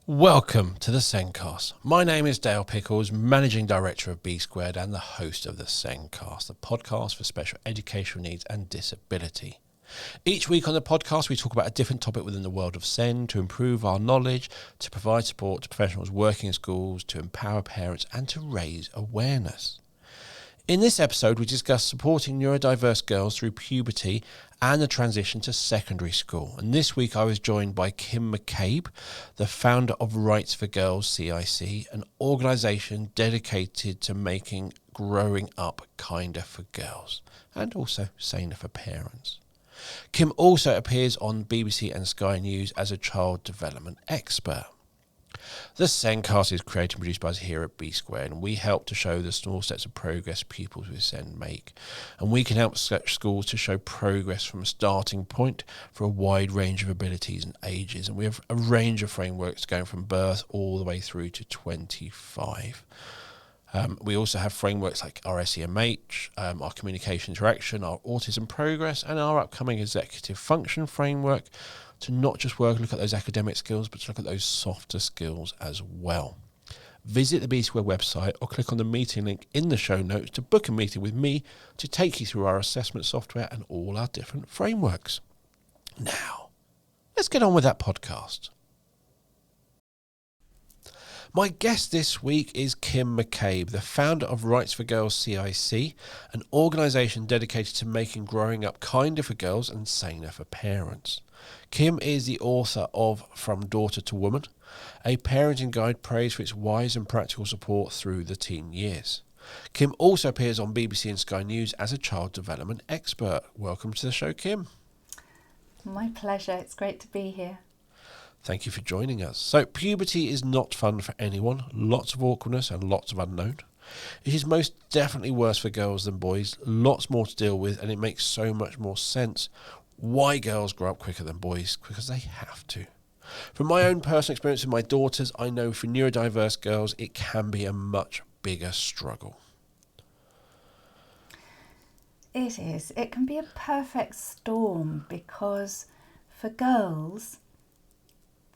Welcome to the Sencast. My name is Dale Pickles, Managing Director of B Squared and the host of the Sencast, the podcast for special educational needs and disability. Each week on the podcast, we talk about a different topic within the world of SEN to improve our knowledge, to provide support to professionals working in schools, to empower parents and to raise awareness. In this episode, we discuss supporting neurodiverse girls through puberty and the transition to secondary school. And this week I was joined by Kim McCabe, the founder of Rights for Girls CIC, an organisation dedicated to making growing up kinder for girls and also saner for parents. Kim also appears on BBC and Sky News as a child development expert. The Sencast is created and produced by us here at B Squared, and we help to show the small steps of progress pupils with SEN make. And we can help schools to show progress from a starting point for a wide range of abilities and ages. And we have a range of frameworks going from birth all the way through to 25. We also have frameworks like our SEMH, our communication interaction, our autism progress, and our upcoming executive function framework, to not just look at those academic skills, but to look at those softer skills as well. Visit the B Square website or click on the meeting link in the show notes to book a meeting with me to take you through our assessment software and all our different frameworks. Now, let's get on with that podcast. My guest this week is Kim McCabe, the founder of Rights for Girls CIC, an organisation dedicated to making growing up kinder for girls and saner for parents. Kim is the author of From Daughter to Woman, a parenting guide praised for its wise and practical support through the teen years. Kim also appears on BBC and Sky News as a child development expert. Welcome to the show, Kim. My pleasure. It's great to be here. Thank you for joining us. So, puberty is not fun for anyone. Lots of awkwardness and lots of unknown. It is most definitely worse for girls than boys. Lots more to deal with, and it makes so much more sense why girls grow up quicker than boys, because they have to. From my own personal experience with my daughters, I know for neurodiverse girls, it can be a much bigger struggle. It is. It can be a perfect storm because for girls,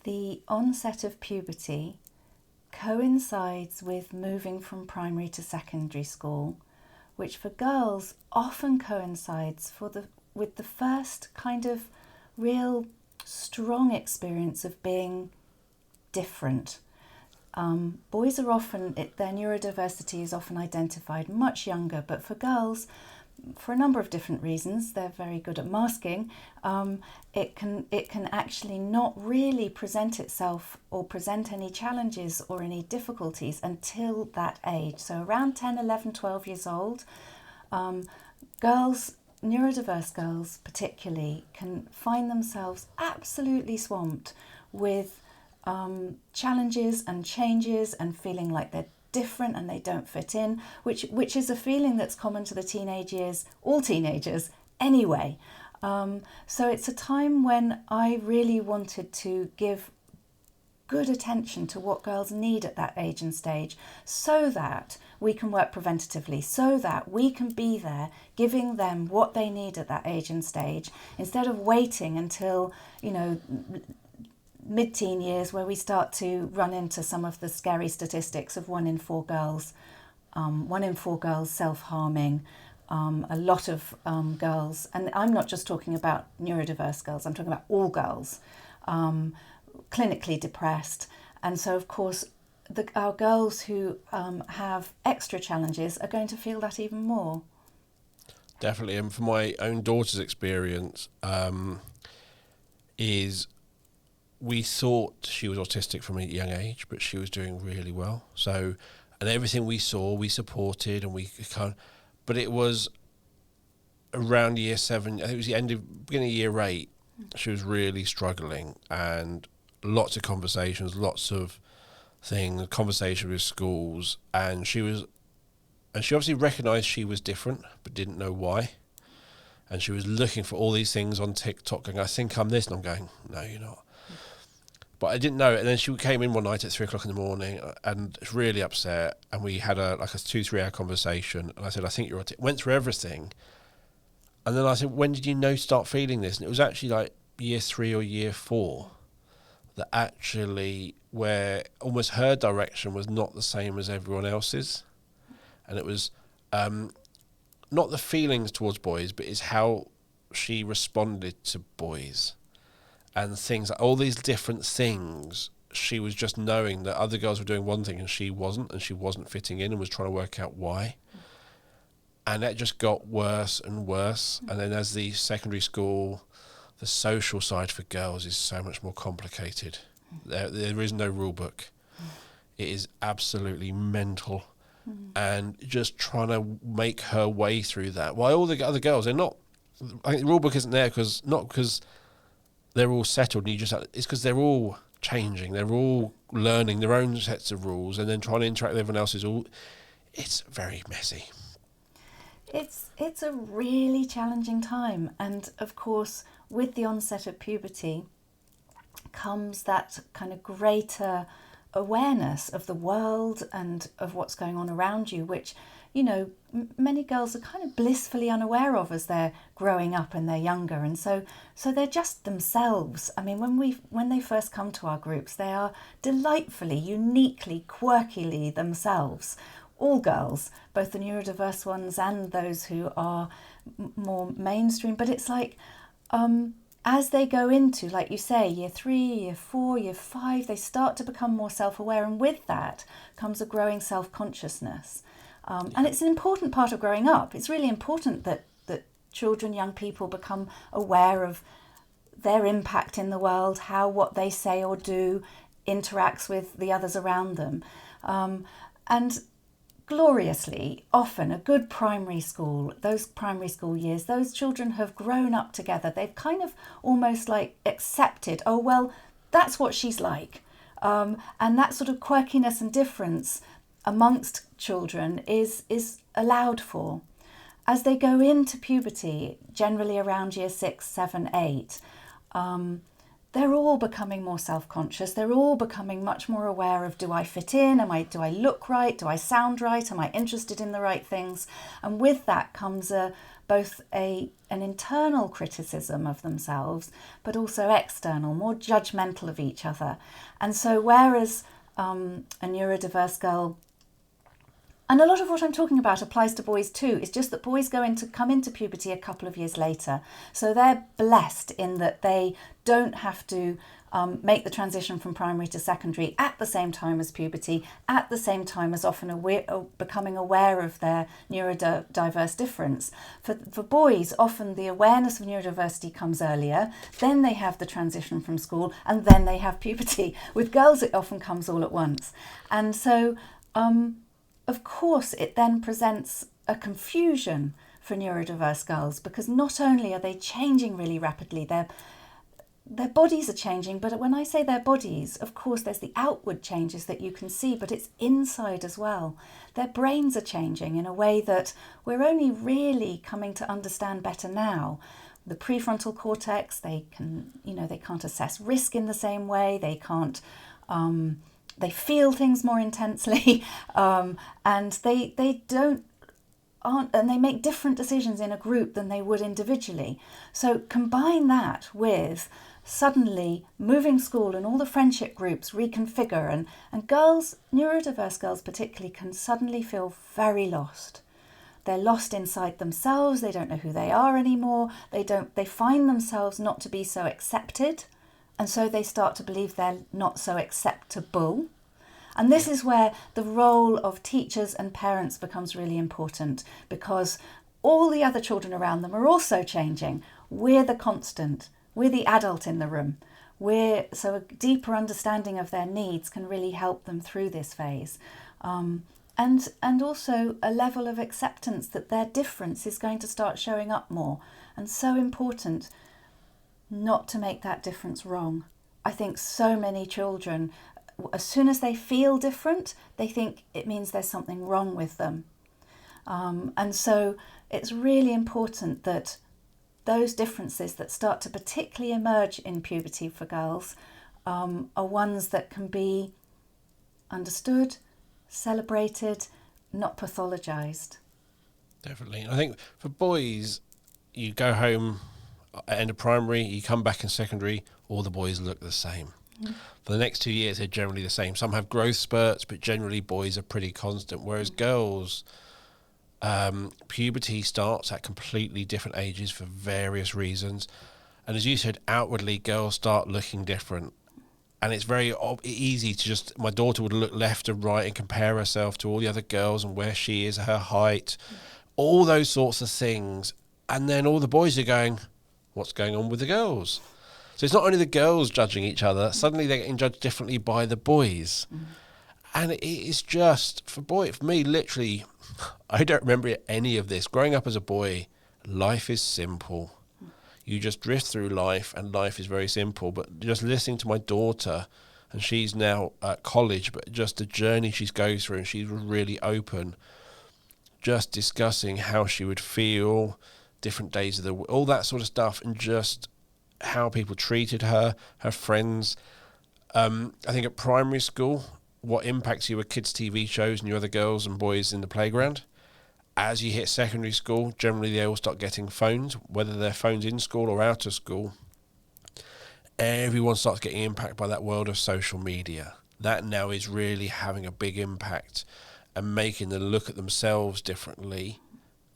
the onset of puberty coincides with moving from primary to secondary school, which for girls often coincides with the first kind of real strong experience of being different. Boys are often, their neurodiversity is often identified much younger, but for girls, for a number of different reasons, they're very good at masking, it can actually not really present itself or present any challenges or any difficulties until that age. So around 10, 11, 12 years old, girls, neurodiverse girls particularly, can find themselves absolutely swamped with challenges and changes and feeling like they're different and they don't fit in, which is a feeling that's common to the teenage years, all teenagers anyway. So it's a time when I really wanted to give good attention to what girls need at that age and stage, so that we can work preventatively, so that we can be there giving them what they need at that age and stage, instead of waiting until, mid-teen years where we start to run into some of the scary statistics of 1 in 4 girls self-harming, a lot of girls, and I'm not just talking about neurodiverse girls, I'm talking about all girls, clinically depressed. And so of course our girls who have extra challenges are going to feel that even more. Definitely. And for my own daughter's experience, is we thought she was autistic from a young age, but she was doing really well. So, and everything we saw, we supported, and but it was around year 7, I think it was beginning of year 8, she was really struggling, and lots of conversations, lots of things, conversation with schools, and she obviously recognised she was different, but didn't know why. And she was looking for all these things on TikTok, going, I think I'm this, and I'm going, no, you're not. But I didn't know it. And then she came in one night at 3:00 in the morning and was really upset. And we had a 2-3 hour conversation. And I said, I think you're autistic. Went through everything. And then I said, when did you start feeling this? And it was actually like year 3 or year 4 that actually where almost her direction was not the same as everyone else's, and it was not the feelings towards boys, but it's how she responded to boys and things, all these different things. She was just knowing that other girls were doing one thing and she wasn't fitting in, and was trying to work out why. And that just got worse and worse. And then as the secondary school, the social side for girls is so much more complicated. There is no rule book. It is absolutely mental. And just trying to make her way through that. While all the other girls, they're not, I think the rule book isn't there because they're all settled. And it's because they're all changing. They're all learning their own sets of rules, and then trying to interact with everyone else it's very messy. It's a really challenging time, and of course with the onset of puberty comes that kind of greater awareness of the world and of what's going on around you, which, you know, many girls are kind of blissfully unaware of as they're growing up and they're younger. And so they're just themselves. I mean, when they first come to our groups, they are delightfully, uniquely, quirkily themselves. All girls, both the neurodiverse ones and those who are more mainstream. But it's like, as they go into, like you say, year 3, year 4, year 5, they start to become more self-aware, and with that comes a growing self-consciousness. And it's an important part of growing up. It's really important that children, young people become aware of their impact in the world, how what they say or do interacts with the others around them. And gloriously, often a good primary school, those primary school years, those children have grown up together. They've kind of almost like accepted, oh, well, that's what she's like. And that sort of quirkiness and difference amongst children is allowed for. As they go into puberty, generally around year 6, 7, 8, they're all becoming more self-conscious. They're all becoming much more aware of, do I fit in? Do I look right? Do I sound right? Am I interested in the right things? And with that comes both an internal criticism of themselves, but also external, more judgmental of each other. And so whereas a neurodiverse girl, and a lot of what I'm talking about applies to boys too, it's just that boys come into puberty a couple of years later. So they're blessed in that they don't have to make the transition from primary to secondary at the same time as puberty, at the same time as often becoming aware of their neurodiverse difference. For boys, often the awareness of neurodiversity comes earlier, then they have the transition from school, and then they have puberty. With girls, it often comes all at once. And so, of course, it then presents a confusion for neurodiverse girls, because not only are they changing really rapidly, their bodies are changing, but when I say their bodies, of course, there's the outward changes that you can see, but it's inside as well. Their brains are changing in a way that we're only really coming to understand better now. The prefrontal cortex, they can't assess risk in the same way. They can't. They feel things more intensely, and they make different decisions in a group than they would individually. So combine that with suddenly moving school and all the friendship groups reconfigure, and girls, neurodiverse girls particularly, can suddenly feel very lost. They're lost inside themselves. They don't know who they are anymore. They find themselves not to be so accepted. And so they start to believe they're not so acceptable. And this is where the role of teachers and parents becomes really important, because all the other children around them are also changing. We're the constant. We're the adult in the room. So a deeper understanding of their needs can really help them through this phase. And also a level of acceptance that their difference is going to start showing up more. And so important not to make that difference wrong. I think so many children, as soon as they feel different, they think it means there's something wrong with them. And so it's really important that those differences that start to particularly emerge in puberty for girls are ones that can be understood, celebrated, not pathologized. Definitely. I think for boys, you go home at end of primary, you come back in secondary, all the boys look the same. For the next 2 years, they're generally the same. Some have growth spurts, but generally boys are pretty constant, whereas girls, puberty starts at completely different ages for various reasons. And as you said, outwardly, girls start looking different. And it's very easy to just, my daughter would look left and right and compare herself to all the other girls and where she is, her height, all those sorts of things. And then all the boys are going, what's going on with the girls? So it's not only the girls judging each other, suddenly they're getting judged differently by the boys. And it is just, for me, literally, I don't remember any of this. Growing up as a boy, life is simple. You just drift through life, and life is very simple. But just listening to my daughter, and she's now at college, but just the journey she goes through, and she's really open, just discussing how she would feel, different days of the week, all that sort of stuff, and just how people treated her, her friends. I think at primary school, what impacts you were kids' TV shows and your other girls and boys in the playground. As you hit secondary school, generally they all start getting phones, whether they're phones in school or out of school. Everyone starts getting impacted by that world of social media. That now is really having a big impact and making them look at themselves differently,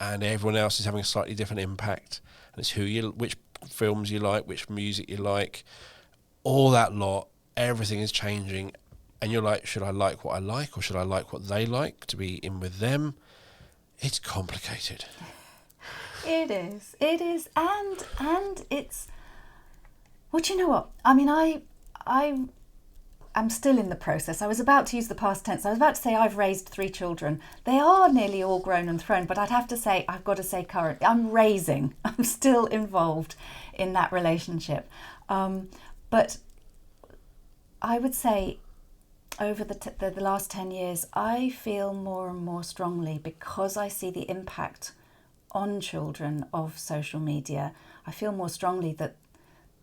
and everyone else is having a slightly different impact. And it's which films you like, which music you like, all that lot, everything is changing. And you're like, should I like what I like, or should I like what they like to be in with them? It's complicated. It is, and it's, well, do you know what? I mean, I'm still in the process. I was about to use the past tense. I was about to say I've raised 3 children. They are nearly all grown and thrown, but I've got to say current. I'm still involved in that relationship. But I would say over the last 10 years, I feel more and more strongly, because I see the impact on children of social media, I feel more strongly that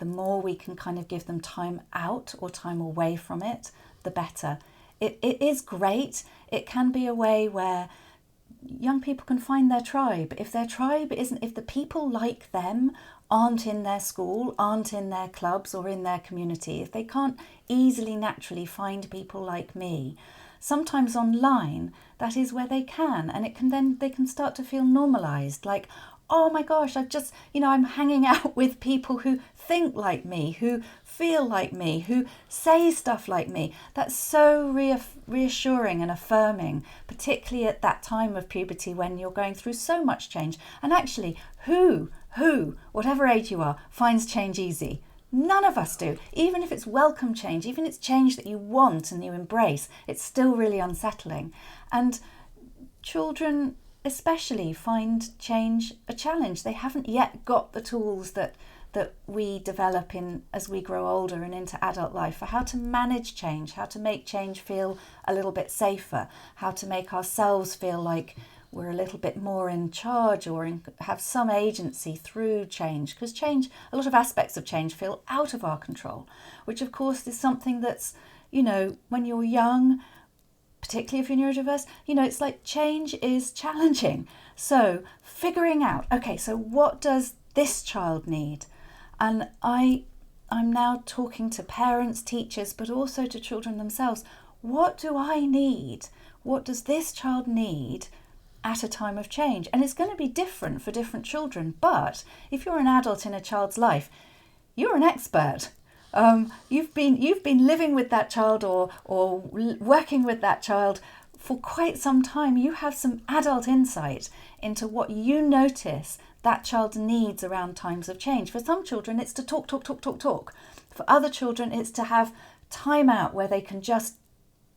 the more we can kind of give them time out or time away from it, the better. It is great. It can be a way where young people can find their tribe. If their tribe if the people like them aren't in their school, aren't in their clubs or in their community, if they can't easily, naturally find people like me, sometimes online, that is where they can. And they can start to feel normalized. Like, oh my gosh, I'm hanging out with people who think like me, who feel like me, who say stuff like me. That's so reassuring and affirming, particularly at that time of puberty when you're going through so much change. And actually, who, whatever age you are, finds change easy? None of us do. Even if it's welcome change, even if it's change that you want and you embrace, it's still really unsettling. And children especially find change a challenge. They haven't yet got the tools that we develop as we grow older and into adult life for how to manage change, how to make change feel a little bit safer, how to make ourselves feel like we're a little bit more in charge or have some agency through change. Because a lot of aspects of change feel out of our control, which of course is something that's, when you're young, particularly if you're neurodiverse, it's like change is challenging. So figuring out, okay, so what does this child need? And I'm now talking to parents, teachers, but also to children themselves. What do I need? What does this child need at a time of change? And it's going to be different for different children. But if you're an adult in a child's life, you're an expert. You've been living with that child or working with that child for quite some time. You have some adult insight into what you notice that child needs around times of change. For some children, it's to talk. For other children, it's to have time out where they can just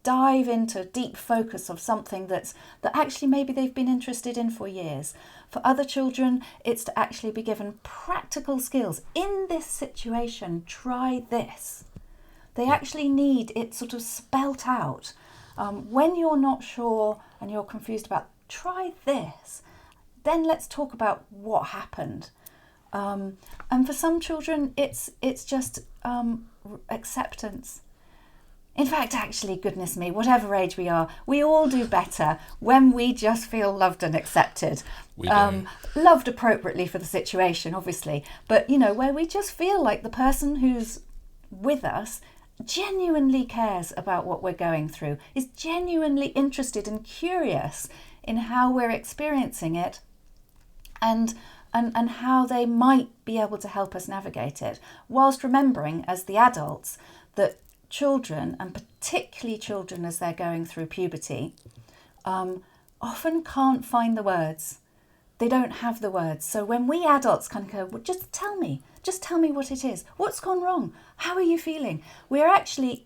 dive into deep focus of something that actually maybe they've been interested in for years. For other children, it's to actually be given practical skills. In this situation, try this. They actually need it sort of spelt out. When you're not sure and you're confused about, try this. Then let's talk about what happened. And for some children, it's just acceptance. In fact, actually, goodness me, whatever age we are, we all do better when we just feel loved and accepted. We do. Loved appropriately for the situation, obviously. But, where we just feel like the person who's with us genuinely cares about what we're going through, is genuinely interested and curious in how we're experiencing it and how they might be able to help us navigate it, whilst remembering as the adults that children, and particularly children as they're going through puberty, often can't find the words. They don't have the words. So when we adults kind of go, well, just tell me what it is. What's gone wrong? How are you feeling? We're actually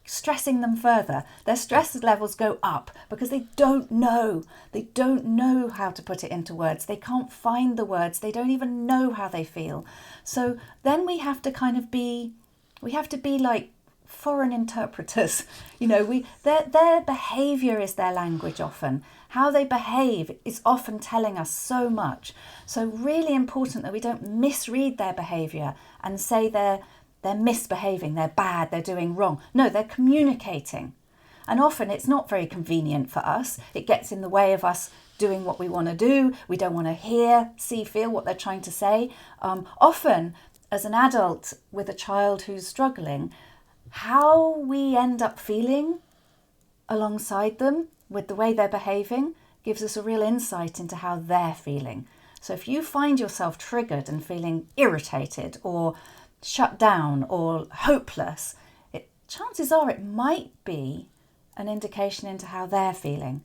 stressing them further. Their stress levels go up because they don't know. They don't know how to put it into words. They can't find the words. They don't even know how they feel. So then we have to kind of be like foreign interpreters. Their behaviour is their language often. How they behave is often telling us so much. So really important that we don't misread their behaviour and say they're misbehaving, they're bad, they're doing wrong. No, they're communicating. And often it's not very convenient for us. It gets in the way of us doing what we want to do. We don't want to hear, see, feel what they're trying to say. Often, as an adult with a child who's struggling, how we end up feeling alongside them with the way they're behaving gives us a real insight into how they're feeling. So if you find yourself triggered and feeling irritated or shut down or hopeless, chances are it might be an indication into how they're feeling.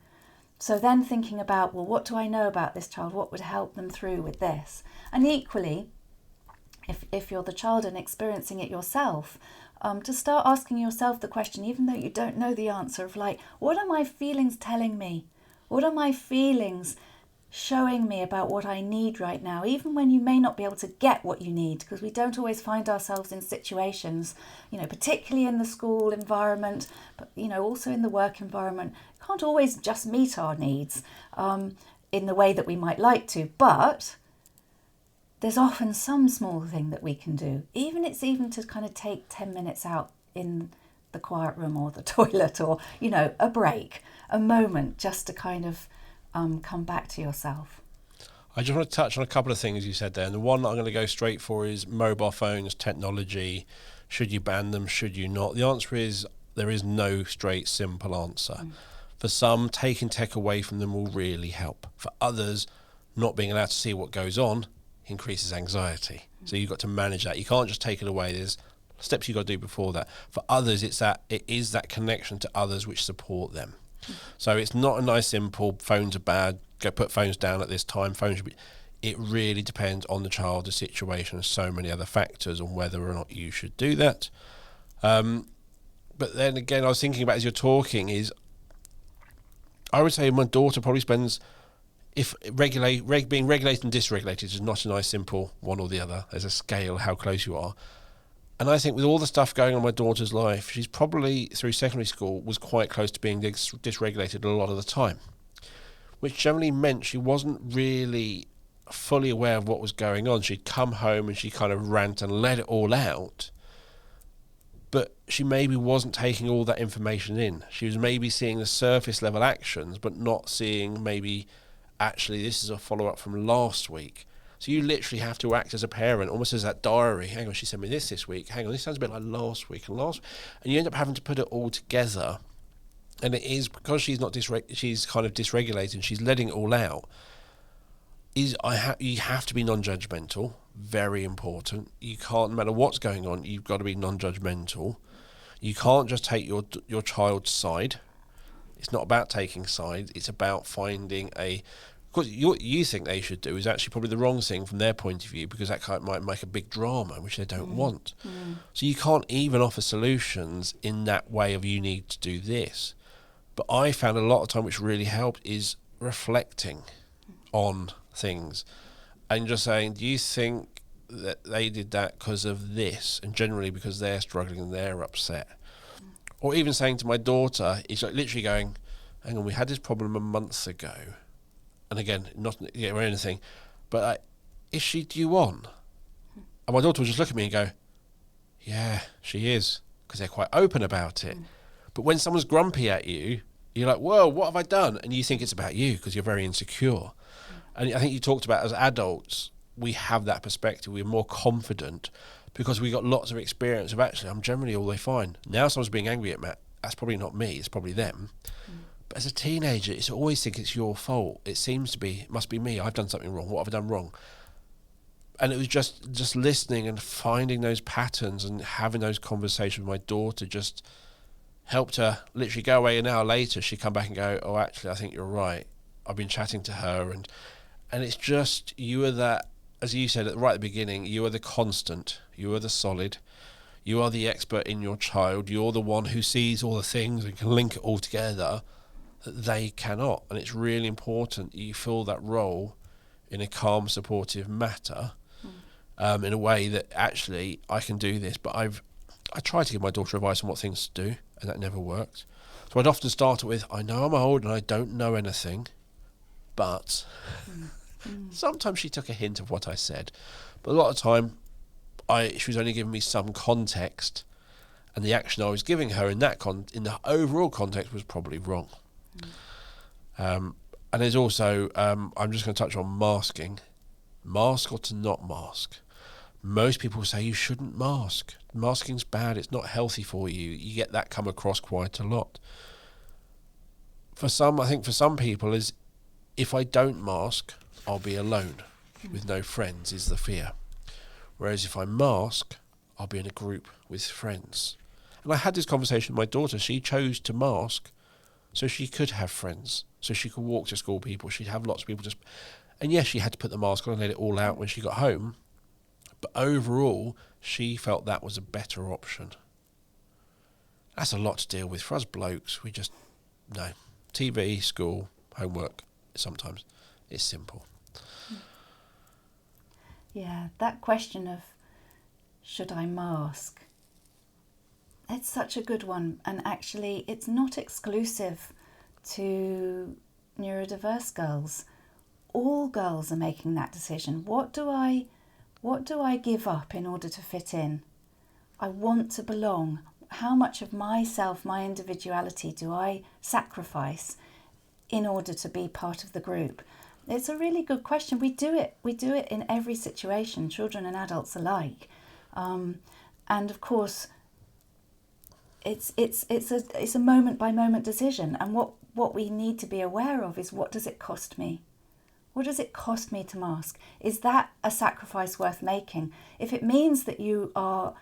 So then thinking about, well, what do I know about this child? What would help them through with this? And equally, if you're the child and experiencing it yourself, to start asking yourself the question, even though you don't know the answer, of like, what are my feelings telling me? What are my feelings showing me about what I need right now? Even when you may not be able to get what you need, because we don't always find ourselves in situations, particularly in the school environment, but, also in the work environment, can't always just meet our needs in the way that we might like to, but there's often some small thing that we can do. Even to kind of take 10 minutes out in the quiet room or the toilet, or, a break, a moment just to kind of come back to yourself. I just want to touch on a couple of things you said there. And the one I'm going to go straight for is mobile phones, technology. Should you ban them? Should you not? The answer is there is no straight, simple answer. For some, taking tech away from them will really help. For others, not being allowed to see what goes on increases anxiety. So you've got to manage that. You can't just take it away. There's steps you've got to do before that. For others, it is that connection to others which support them. So it's not a nice simple phones are bad, go put phones down at this time, phones should be. It really depends on the child, the situation, and so many other factors on whether or not you should do that. But then again, I was thinking about as you're talking is, I would say my daughter probably spends, being regulated and dysregulated is not a nice simple one or the other. There's a scale how close you are. And I think with all the stuff going on in my daughter's life, she's probably through secondary school was quite close to being dysregulated a lot of the time, which generally meant she wasn't really fully aware of what was going on. She'd come home and she kind of rant and let it all out, but she maybe wasn't taking all that information in. She was maybe seeing the surface level actions, but not seeing maybe actually this is a follow-up from last week. So you literally have to act as a parent, almost as that diary. Hang on, she sent me this week. Hang on, this sounds a bit like last week. And you end up having to put it all together. And it is because she's not she's kind of dysregulated. She's letting it all out. You have to be non-judgmental. Very important. You can't, no matter what's going on, you've got to be non-judgmental. You can't just take your child's side. It's not about taking sides. It's about finding because what you think they should do is actually probably the wrong thing from their point of view, because that might make a big drama, which they don't want. So you can't even offer solutions in that way of you need to do this. But I found a lot of time which really helped is reflecting on things and just saying, do you think that they did that because of this? And generally because they're struggling and they're upset. Or even saying to my daughter, it's like literally going, hang on, we had this problem a month ago. And again, not or anything, but is she due on? And my daughter would just look at me and go, yeah, she is, because they're quite open about it. But when someone's grumpy at you, you're like, whoa, what have I done? And you think it's about you because you're very insecure. And I think you talked about as adults, we have that perspective. We're more confident because we got lots of experience of actually I'm generally all they fine. Now someone's being angry at me, that's probably not me, it's probably them. But as a teenager, it's always think it's your fault. It seems to be, it must be me, I've done something wrong, what have I done wrong? And it was just listening and finding those patterns and having those conversations with my daughter just helped her literally go away. An hour later, she'd come back and go, oh, actually, I think you're right. I've been chatting to her. And it's just, you are that, as you said right at the beginning, you are the constant, you are the solid, you are the expert in your child, you're the one who sees all the things and can link it all together that they cannot. And it's really important you fill that role in a calm, supportive manner, in a way that actually I can do this. But I try to give my daughter advice on what things to do, and that never worked. So I'd often start it with, I know I'm old and I don't know anything, but sometimes she took a hint of what I said. But a lot of the time, she was only giving me some context, and the action I was giving her in that in the overall context was probably wrong. And there's also, I'm just going to touch on masking. Mask or to not mask. Most people say you shouldn't mask. Masking's bad, it's not healthy for you. You get that come across quite a lot. For some, I think for some people is, if I don't mask, I'll be alone with no friends, is the fear. Whereas if I mask, I'll be in a group with friends. And I had this conversation with my daughter. She chose to mask so she could have friends, so she could walk to school people. She'd have lots of people and yes, she had to put the mask on and let it all out when she got home. But overall, she felt that was a better option. That's a lot to deal with. For us blokes, we just, no. TV, school, homework, sometimes it's simple. Yeah, that question of, should I mask? It's such a good one. And actually, it's not exclusive to neurodiverse girls. All girls are making that decision. What do I give up in order to fit in? I want to belong. How much of myself, my individuality, do I sacrifice in order to be part of the group? It's a really good question. We do it in every situation, children and adults alike. And of course, it's a moment by moment decision. And what we need to be aware of is, what does it cost me? What does it cost me to mask? Is that a sacrifice worth making? If it means that you are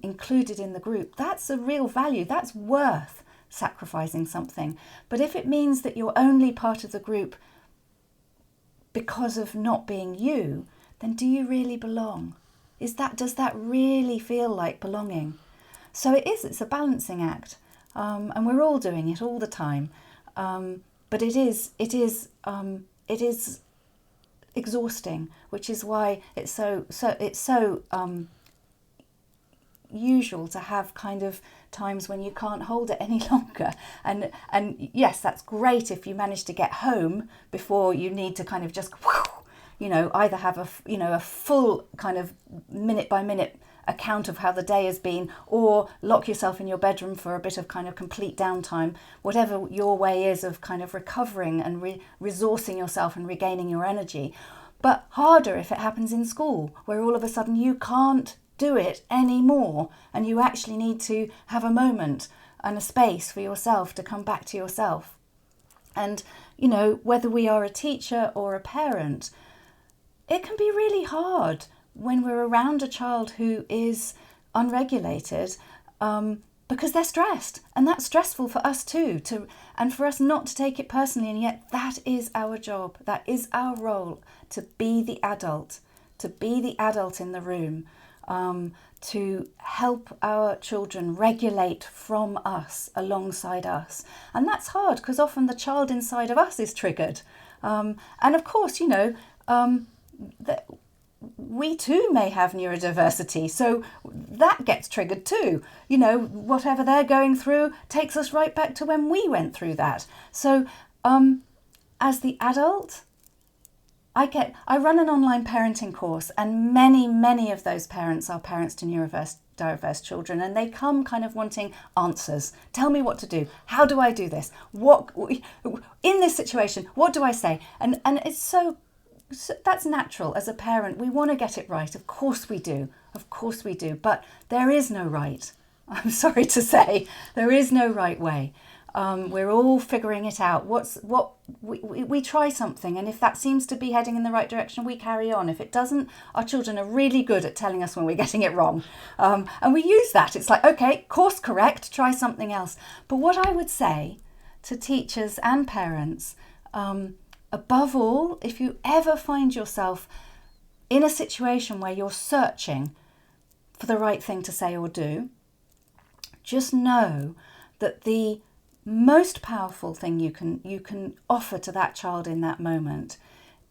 included in the group, that's a real value. That's worth sacrificing something. But if it means that you're only part of the group because of not being you, then do you really belong? Does that really feel like belonging? So it's a balancing act, and we're all doing it all the time. But it is exhausting, which is why it's so usual to have kind of times when you can't hold it any longer. And yes, that's great if you manage to get home before you need to kind of just, either have a full kind of minute by minute account of how the day has been, or lock yourself in your bedroom for a bit of kind of complete downtime, whatever your way is of kind of recovering and resourcing yourself and regaining your energy. But harder if it happens in school, where all of a sudden you can't do it anymore and you actually need to have a moment and a space for yourself to come back to yourself. And whether we are a teacher or a parent, it can be really hard when we're around a child who is unregulated, because they're stressed, and that's stressful for us too, and for us not to take it personally. And yet that is our job, that is our role, to be the adult in the room, to help our children regulate from us, alongside us. And that's hard because often the child inside of us is triggered, and of course we too may have neurodiversity, so that gets triggered too. Whatever they're going through takes us right back to when we went through that. So as the adult, I run an online parenting course, and many of those parents are parents to neurodiverse children, and they come kind of wanting answers. Tell me what to do. How do I do this? What in this situation? What do I say? And it's so that's natural. As a parent, we want to get it right. Of course we do. Of course we do. But there is no right. I'm sorry to say, there is no right way. We're all figuring it out. We try something, and if that seems to be heading in the right direction, we carry on. If it doesn't, our children are really good at telling us when we're getting it wrong. And we use that. It's like, okay, course correct, try something else. But what I would say to teachers and parents, above all, if you ever find yourself in a situation where you're searching for the right thing to say or do, just know that the most powerful thing you can offer to that child in that moment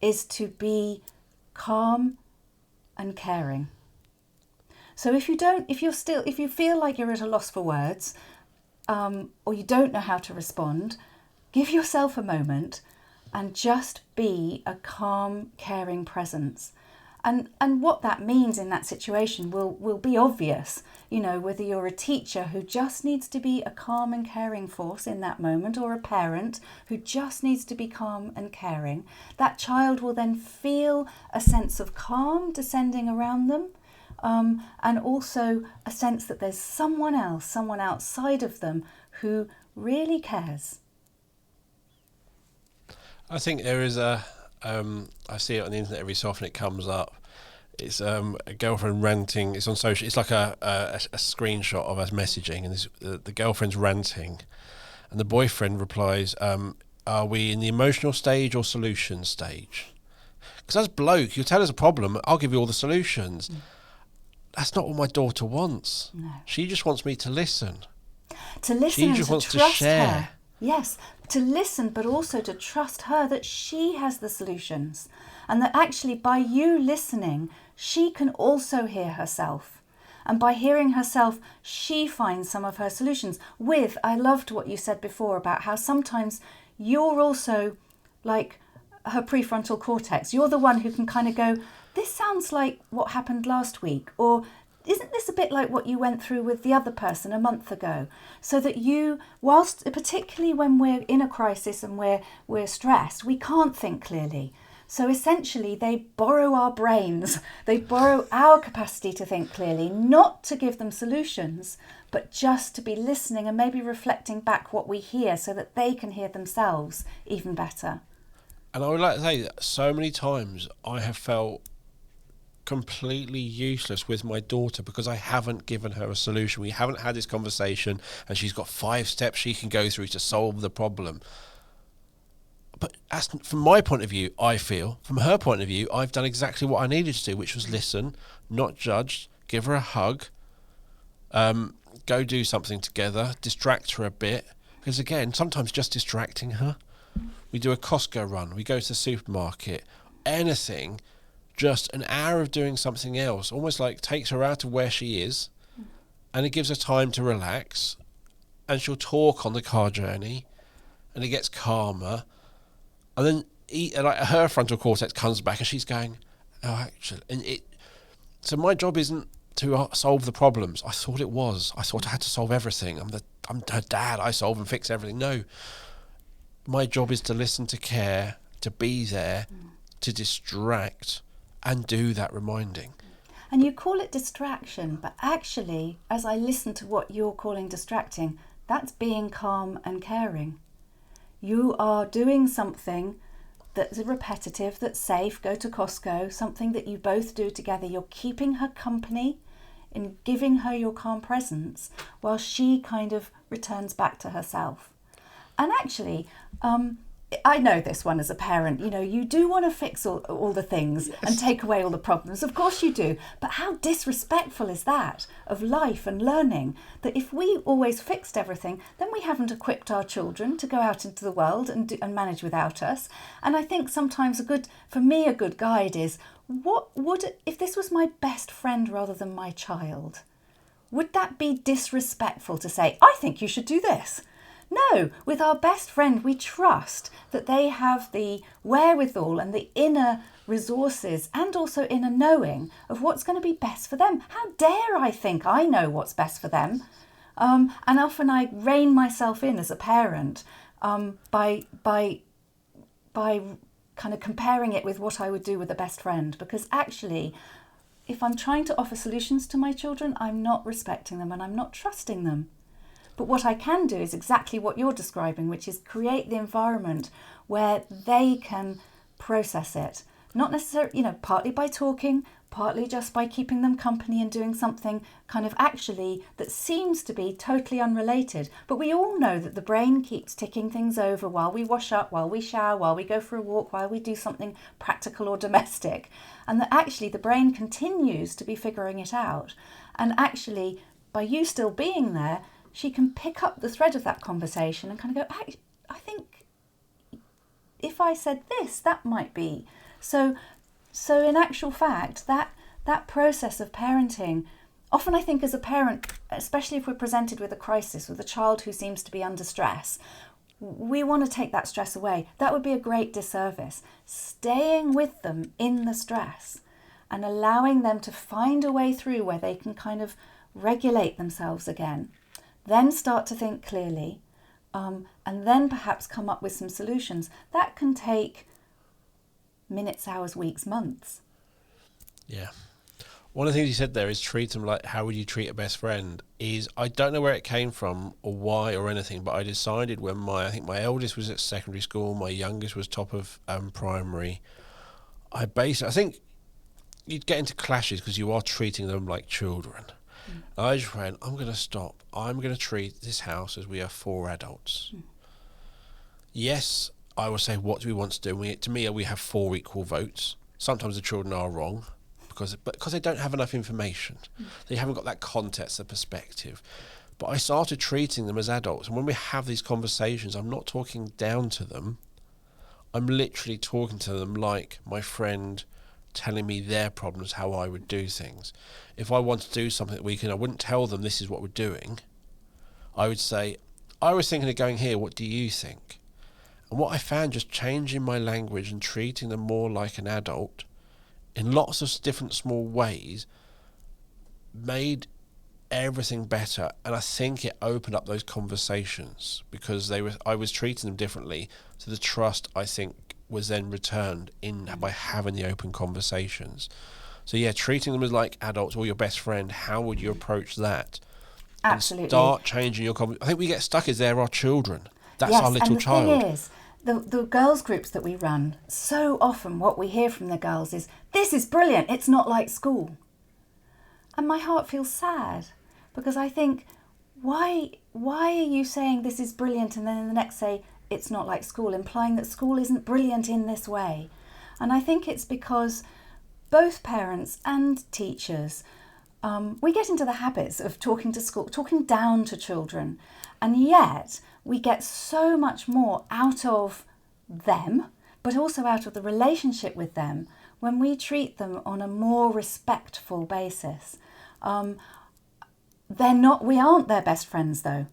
is to be calm and caring. So if you feel like you're at a loss for words, or you don't know how to respond, give yourself a moment and just be a calm, caring presence. And what that means in that situation will be obvious. You know, whether you're a teacher who just needs to be a calm and caring force in that moment, or a parent who just needs to be calm and caring, that child will then feel a sense of calm descending around them, and also a sense that there's someone else, someone outside of them who really cares. I think there is I see it on the internet every so often. It comes up. It's a girlfriend ranting. It's on social. It's like a screenshot of us messaging, and the girlfriend's ranting, and the boyfriend replies, "Are we in the emotional stage or solution stage?" Because as bloke, you tell us a problem, I'll give you all the solutions. That's not what my daughter wants. No. She just wants me to listen. To listen She and just to wants to trust share. her. Yes, to listen, but also to trust her that she has the solutions. And that actually by you listening, she can also hear herself. And by hearing herself, she finds some of her solutions. I loved what you said before about how sometimes you're also like her prefrontal cortex. You're the one who can kind of go, this sounds like what happened last week, or isn't this a bit like what you went through with the other person a month ago? So that you, whilst particularly when we're in a crisis and we're stressed, we can't think clearly. So essentially they borrow our brains, they borrow our capacity to think clearly, not to give them solutions, but just to be listening and maybe reflecting back what we hear so that they can hear themselves even better. And I would like to say that so many times I have felt completely useless with my daughter because I haven't given her a solution. We haven't had this conversation and she's got 5 steps she can go through to solve the problem. But as from my point of view, I feel, from her point of view, I've done exactly what I needed to do, which was listen, not judge, give her a hug, go do something together, distract her a bit. Because again, sometimes just distracting her. We do a Costco run, we go to the supermarket, anything, just an hour of doing something else, almost like takes her out of where she is, and it gives her time to relax, and she'll talk on the car journey, and it gets calmer, and then like her frontal cortex comes back, and she's going, oh, actually, so my job isn't to solve the problems. I thought it was. I thought I had to solve everything. I'm her dad. I solve and fix everything. No, my job is to listen, to care, to be there, to distract, and do that reminding. And you call it distraction, but actually, as I listen to what you're calling distracting, that's being calm and caring. You are doing something that's repetitive, that's safe, go to Costco, something that you both do together. You're keeping her company in giving her your calm presence while she kind of returns back to herself. And actually, I know this one as a parent, you know, you do want to fix all the things and take away all the problems. Of course you do. But how disrespectful is that of life and learning? That if we always fixed everything, then we haven't equipped our children to go out into the world and manage without us. And I think sometimes a good guide is, if this was my best friend rather than my child, would that be disrespectful to say, I think you should do this? No, with our best friend, we trust that they have the wherewithal and the inner resources and also inner knowing of what's going to be best for them. How dare I think I know what's best for them? And often I rein myself in as a parent by kind of comparing it with what I would do with a best friend, because actually, if I'm trying to offer solutions to my children, I'm not respecting them and I'm not trusting them. But what I can do is exactly what you're describing, which is create the environment where they can process it. Not necessarily, partly by talking, partly just by keeping them company and doing something kind of actually that seems to be totally unrelated. But we all know that the brain keeps ticking things over while we wash up, while we shower, while we go for a walk, while we do something practical or domestic. And that actually the brain continues to be figuring it out. And actually, by you still being there, she can pick up the thread of that conversation and kind of go, I think if I said this, that might be. So in actual fact, that process of parenting, often I think as a parent, especially if we're presented with a crisis, with a child who seems to be under stress, we want to take that stress away. That would be a great disservice. Staying with them in the stress and allowing them to find a way through where they can kind of regulate themselves again, then start to think clearly, and then perhaps come up with some solutions. That can take minutes, hours, weeks, months. Yeah. One of the things you said there is treat them like how would you treat a best friend. Is I don't know where it came from or why or anything, but I decided when I think my eldest was at secondary school, my youngest was top of primary, I think you'd get into clashes because you are treating them like children. I just went, I'm going to stop. I'm going to treat this house as we are 4 adults. Yes, I will say, what do we want to do? To me, we have 4 equal votes. Sometimes the children are wrong because they don't have enough information. They haven't got that context, the perspective. But I started treating them as adults. And when we have these conversations, I'm not talking down to them. I'm literally talking to them like my friend telling me their problems, how I would do things. If I want to do something that weekend, I wouldn't tell them this is what we're doing. I would say, I was thinking of going here, what do you think? And what I found, just changing my language and treating them more like an adult in lots of different small ways, made everything better. And I think it opened up those conversations because I was treating them differently. So the trust, I think, was then returned by having the open conversations. So yeah, treating them as like adults or your best friend, how would you approach that? Absolutely. And start changing your I think we get stuck as they're our children. That's our little child. And the thing is, the girls groups that we run, so often what we hear from the girls is, this is brilliant, it's not like school. And my heart feels sad because I think, why are you saying this is brilliant and then in the next say, it's not like school, implying that school isn't brilliant in this way? And I think it's because both parents and teachers, we get into the habits of talking down to children, and yet we get so much more out of them, but also out of the relationship with them when we treat them on a more respectful basis. We aren't their best friends though.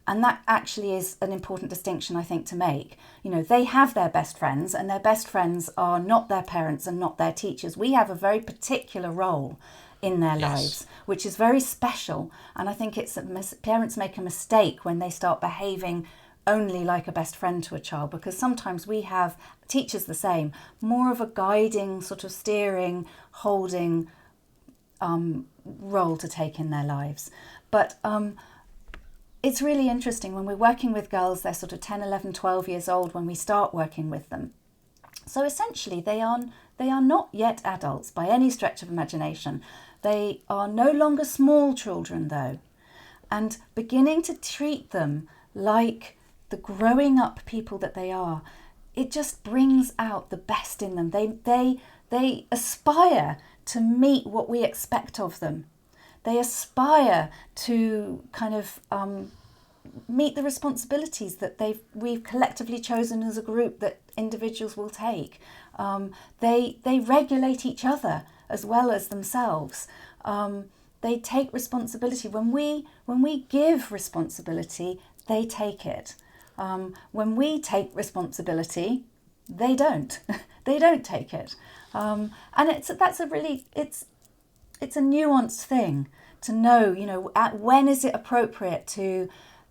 And that actually is an important distinction, I think, to make. They have their best friends, and their best friends are not their parents and not their teachers. We have a very particular role in their lives, which is very special. And I think parents make a mistake when they start behaving only like a best friend to a child, because sometimes we have teachers the same, more of a guiding, sort of steering, holding role to take in their lives. But it's really interesting when we're working with girls, they're sort of 10, 11, 12 years old when we start working with them. So essentially they are not yet adults by any stretch of imagination. They are no longer small children though, and beginning to treat them like the growing up people that they are, it just brings out the best in them. They aspire to meet what we expect of them. They aspire to kind of meet the responsibilities that we've collectively chosen as a group that individuals will take. They regulate each other as well as themselves. They take responsibility. When we give responsibility, they take it. When we take responsibility, they don't. They don't take it. And it's a nuanced thing to know, when is it appropriate to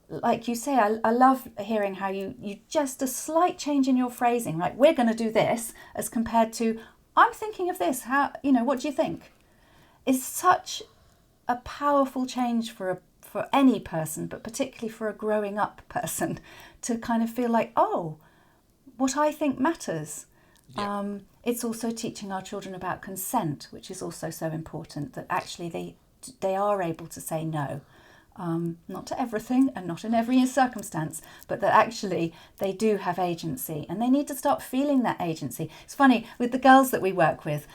like you say, I love hearing how you just a slight change in your phrasing, like we're going to do this, as compared to I'm thinking of this. How, what do you think? Is such a powerful change for any person, but particularly for a growing up person, to kind of feel like, oh, what I think matters. Yeah. It's also teaching our children about consent, which is also so important, that actually they are able to say no. Not to everything and not in every circumstance, but that actually they do have agency, and they need to start feeling that agency. It's funny, with the girls that we work with,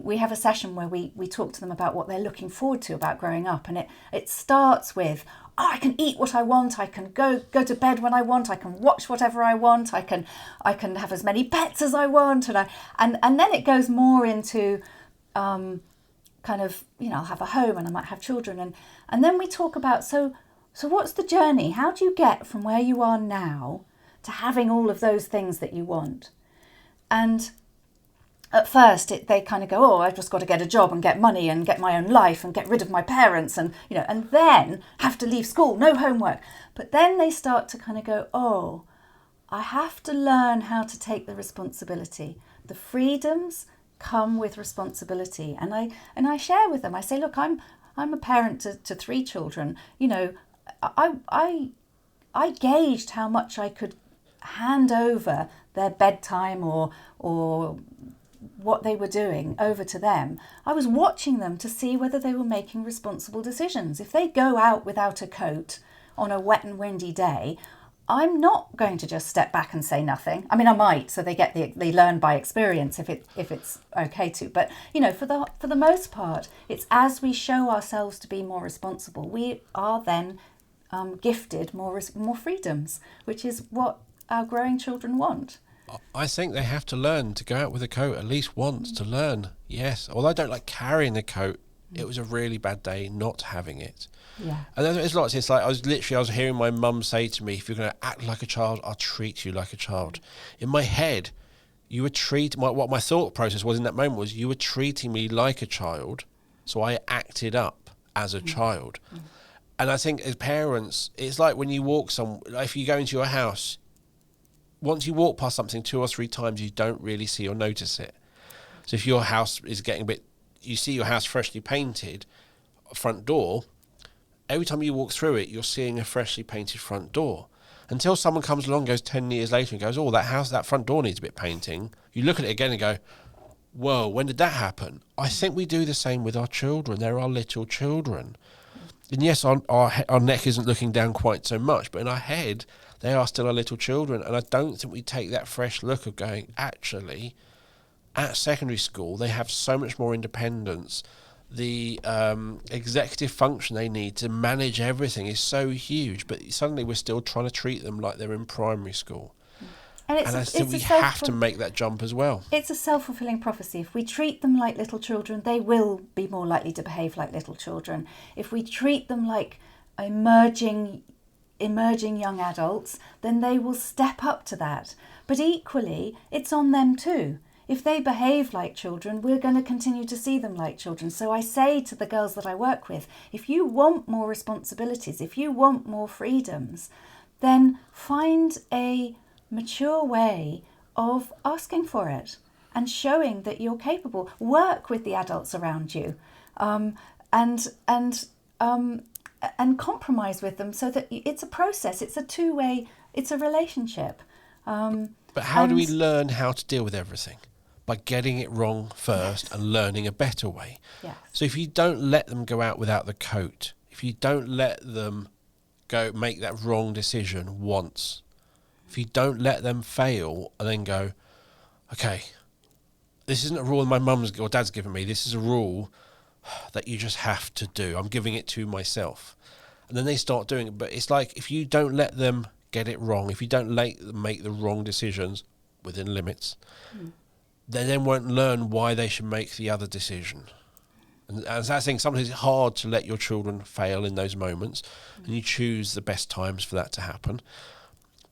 we have a session where we talk to them about what they're looking forward to about growing up, and it starts with, I can eat what I want, I can go to bed when I want, I can watch whatever I want, I can have as many pets as I want, and then it goes more into kind of, I'll have a home and I might have children, and then we talk about, so what's the journey? How do you get from where you are now to having all of those things that you want? And at first they kind of go, I've just got to get a job and get money and get my own life and get rid of my parents and, and then have to leave school, no homework. But then they start to kind of go, I have to learn how to take the responsibility. The freedoms come with responsibility, and I share with them. I say, look, I'm a parent to 3 children. I gauged how much I could hand over their bedtime or what they were doing over to them. I was watching them to see whether they were making responsible decisions. If they go out without a coat on a wet and windy day, I'm not going to just step back and say nothing. I mean, I might, so they learn by experience if it's okay to. But for the most part, it's as we show ourselves to be more responsible, we are then gifted more freedoms, which is what our growing children want. I think they have to learn to go out with a coat at least once to learn. Yes, although I don't like carrying the coat. It was a really bad day not having it. Yeah. And then there's lots. It's like I was hearing my mum say to me, "If you're going to act like a child, I'll treat you like a child." In my head, you were what my thought process was in that moment was you were treating me like a child, so I acted up as a child. And I think as parents, it's like when you walk if you go into your house, once you walk past something 2 or 3 times, you don't really see or notice it. So if your house is getting you see your house freshly painted, front door, every time you walk through it, you're seeing a freshly painted front door. Until someone comes along, goes 10 years later and goes, that front door needs a bit painting. You look at it again and go, whoa, when did that happen? I think we do the same with our children. They're our little children. And yes, our neck isn't looking down quite so much, but in our head, they are still our little children. And I don't think we take that fresh look of going, actually, at secondary school, they have so much more independence. The executive function they need to manage everything is so huge, but suddenly we're still trying to treat them like they're in primary school. And I think we have to make that jump as well. It's a self-fulfilling prophecy. If we treat them like little children, they will be more likely to behave like little children. If we treat them like emerging young adults, then they will step up to that. But equally, it's on them too. If they behave like children, we're going to continue to see them like children. So I say to the girls that I work with, if you want more responsibilities, if you want more freedoms, then find a mature way of asking for it and showing that you're capable. Work with the adults around you, and compromise with them so that it's a process. It's a two-way. It's a relationship. But how do we learn how to deal with everything? By getting it wrong first and learning a better way. Yes. So if you don't let them go out without the coat, if you don't let them go make that wrong decision once, if you don't let them fail and then go, okay, this isn't a rule my mum's or dad's given me, this is a rule that you just have to do. I'm giving it to myself. And then they start doing it. But it's like if you don't let them get it wrong, if you don't let them make the wrong decisions within limits, they then won't learn why they should make the other decision. And as I think, sometimes it's hard to let your children fail in those moments, and you choose the best times for that to happen.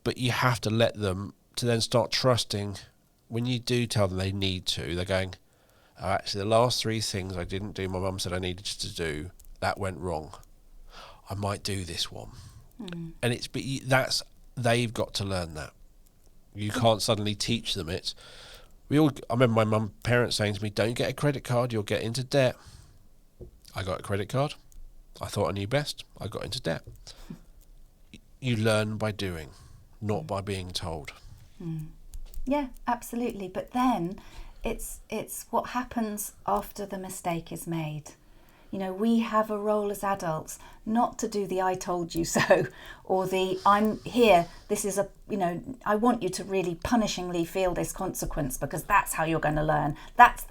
But you have to let them to then start trusting when you do tell them they need to. They're going, oh, actually, the last 3 things I didn't do, my mum said I needed to do, that went wrong. I might do this one. And they've got to learn that. You can't suddenly teach them it. I remember my parents saying to me, don't get a credit card, you'll get into debt. I got a credit card. I thought I knew best. I got into debt. You learn by doing, not by being told. Yeah, absolutely. But then it's what happens after the mistake is made. You know, we have a role as adults not to do the I told you so, or the I'm here, this is I want you to really punishingly feel this consequence because that's how you're going to learn. That's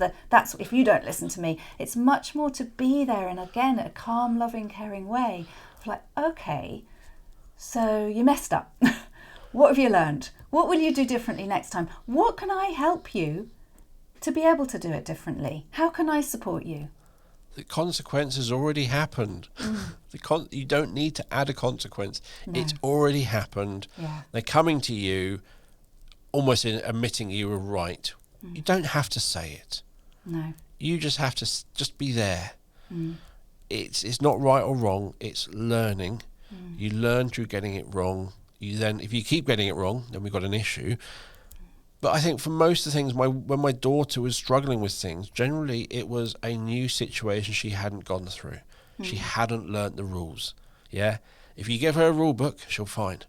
if you don't listen to me. It's much more to be there, and again, a calm, loving, caring way. Like, okay, so you messed up. What have you learned? What will you do differently next time? What can I help you to be able to do it differently? How can I support you? The consequence has already happened. You don't need to add a consequence. No. It's already happened. Yeah. They're coming to you almost in admitting you were right. You don't have to say it. No. You just have to just be there. It's not right or wrong. It's learning. You learn through getting it wrong. If you keep getting it wrong, then we've got an issue. But I think for most of the things, when my daughter was struggling with things, generally it was a new situation she hadn't gone through. She hadn't learnt the rules. Yeah? If you give her a rule book, she'll fine.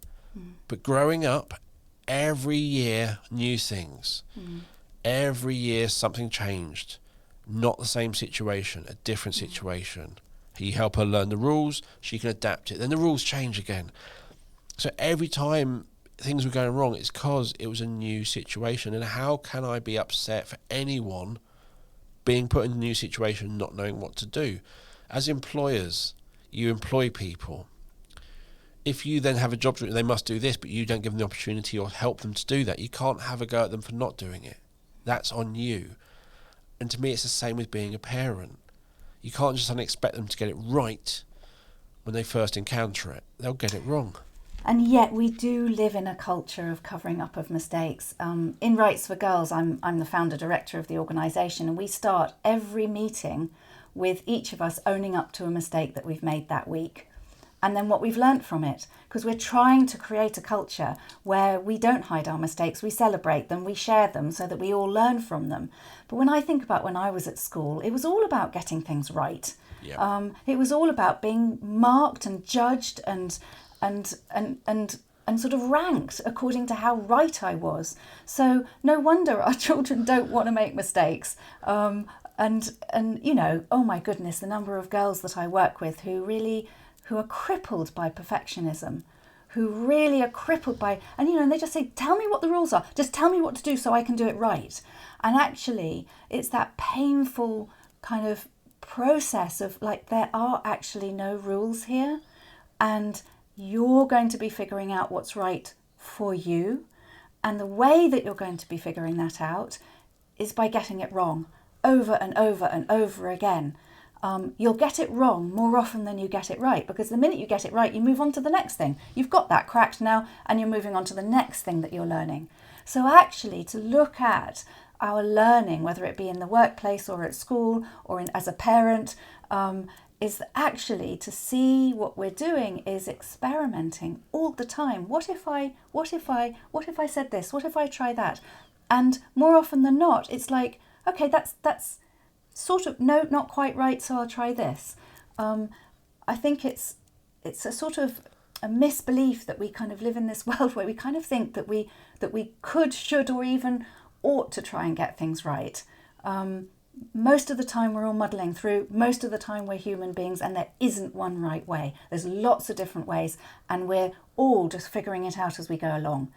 But growing up, every year, new things. Every year, something changed. Not the same situation, a different situation. You help her learn the rules, she can adapt it. Then the rules change again. So every time things were going wrong, it's because it was a new situation. And how can I be upset for anyone being put in a new situation, not knowing what to do? As employers, you employ people. If you then have a job, they must do this, but you don't give them the opportunity or help them to do that, you can't have a go at them for not doing it. That's on you. And to me, it's the same with being a parent. You can't just expect them to get it right when they first encounter it. They'll get it wrong. And yet we do live in a culture of covering up of mistakes. In Rights for Girls, I'm the founder director of the organisation, and we start every meeting with each of us owning up to a mistake that we've made that week, and then what we've learnt from it, because we're trying to create a culture where we don't hide our mistakes, we celebrate them, we share them so that we all learn from them. But when I think about when I was at school, it was all about getting things right. Yeah. It was all about being marked and judged and sort of ranked according to how right I was. So no wonder our children don't want to make mistakes. And you know, oh my goodness, the number of girls that I work with who are crippled by perfectionism, who really are crippled by, and they just say, tell me what the rules are, just tell me what to do so I can do it right. And actually, it's that painful kind of process of like, there are actually no rules here, and you're going to be figuring out what's right for you. And the way that you're going to be figuring that out is by getting it wrong over and over and over again. You'll get it wrong more often than you get it right, because the minute you get it right, you move on to the next thing. You've got that cracked now, and you're moving on to the next thing that you're learning. So actually, to look at our learning, whether it be in the workplace or at school or as a parent, is actually to see what we're doing is experimenting all the time. What if I said this? What if I try that? And more often than not, it's like, okay, that's sort of, no, not quite right, so I'll try this. I think it's a sort of a misbelief that we kind of live in this world where we kind of think that we could, should, or even ought to try and get things right. Most of the time we're all muddling through. Most of the time we're human beings, and there isn't one right way. There's lots of different ways, and we're all just figuring it out as we go along.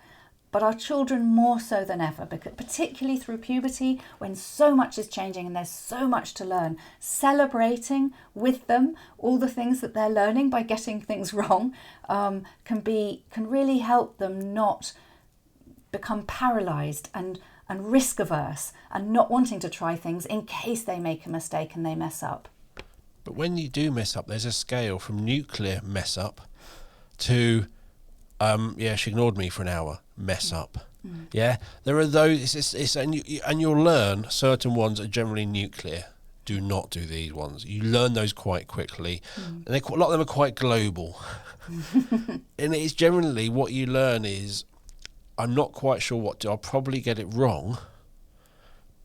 But our children more so than ever, because particularly through puberty, when so much is changing and there's so much to learn, celebrating with them all the things that they're learning by getting things wrong can really help them not become paralysed and risk averse and not wanting to try things in case they make a mistake and they mess up. But when you do mess up, there's a scale from nuclear mess up to she ignored me for an hour, mess up. Yeah, there are those, and you'll learn certain ones are generally nuclear. do not do these ones. You learn those quite quickly. And a lot of them are quite global. And it's generally what you learn is, I'm not quite sure what to do. I'll probably get it wrong.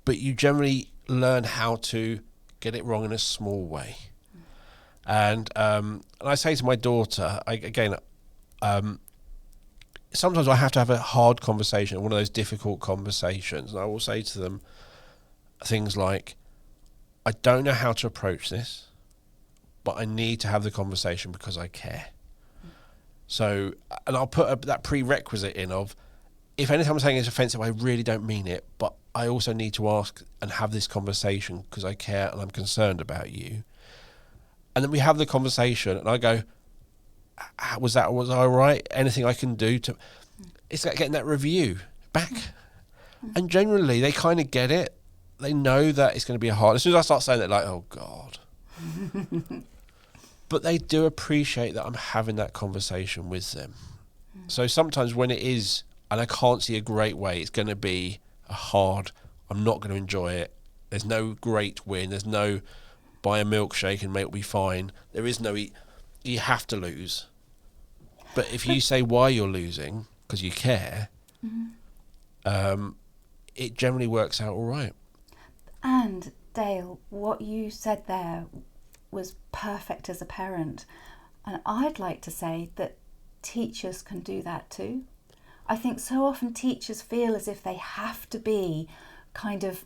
But you generally learn how to get it wrong in a small way. And I say to my daughter, sometimes I have to have a hard conversation, one of those difficult conversations. And I will say to them things like, I don't know how to approach this, but I need to have the conversation because I care. So, and I'll put that prerequisite in of, if anything I'm saying is offensive, I really don't mean it, but I also need to ask and have this conversation because I care and I'm concerned about you. And then we have the conversation and I go, was I all right? Anything I can do to... It's like getting that review back. And generally, they kind of get it. They know that it's going to be hard. As soon as I start saying that, like, oh, God. But they do appreciate that I'm having that conversation with them. So sometimes when it is, and I can't see a great way, it's going to be a hard, I'm not going to enjoy it. There's no great win. There's no buy a milkshake and mate, it'll be fine. There is no, you have to lose. But if you say why you're losing, because you care, it generally works out all right. And Dale, what you said there was perfect as a parent. And I'd like to say that teachers can do that too. I think so often teachers feel as if they have to be kind of,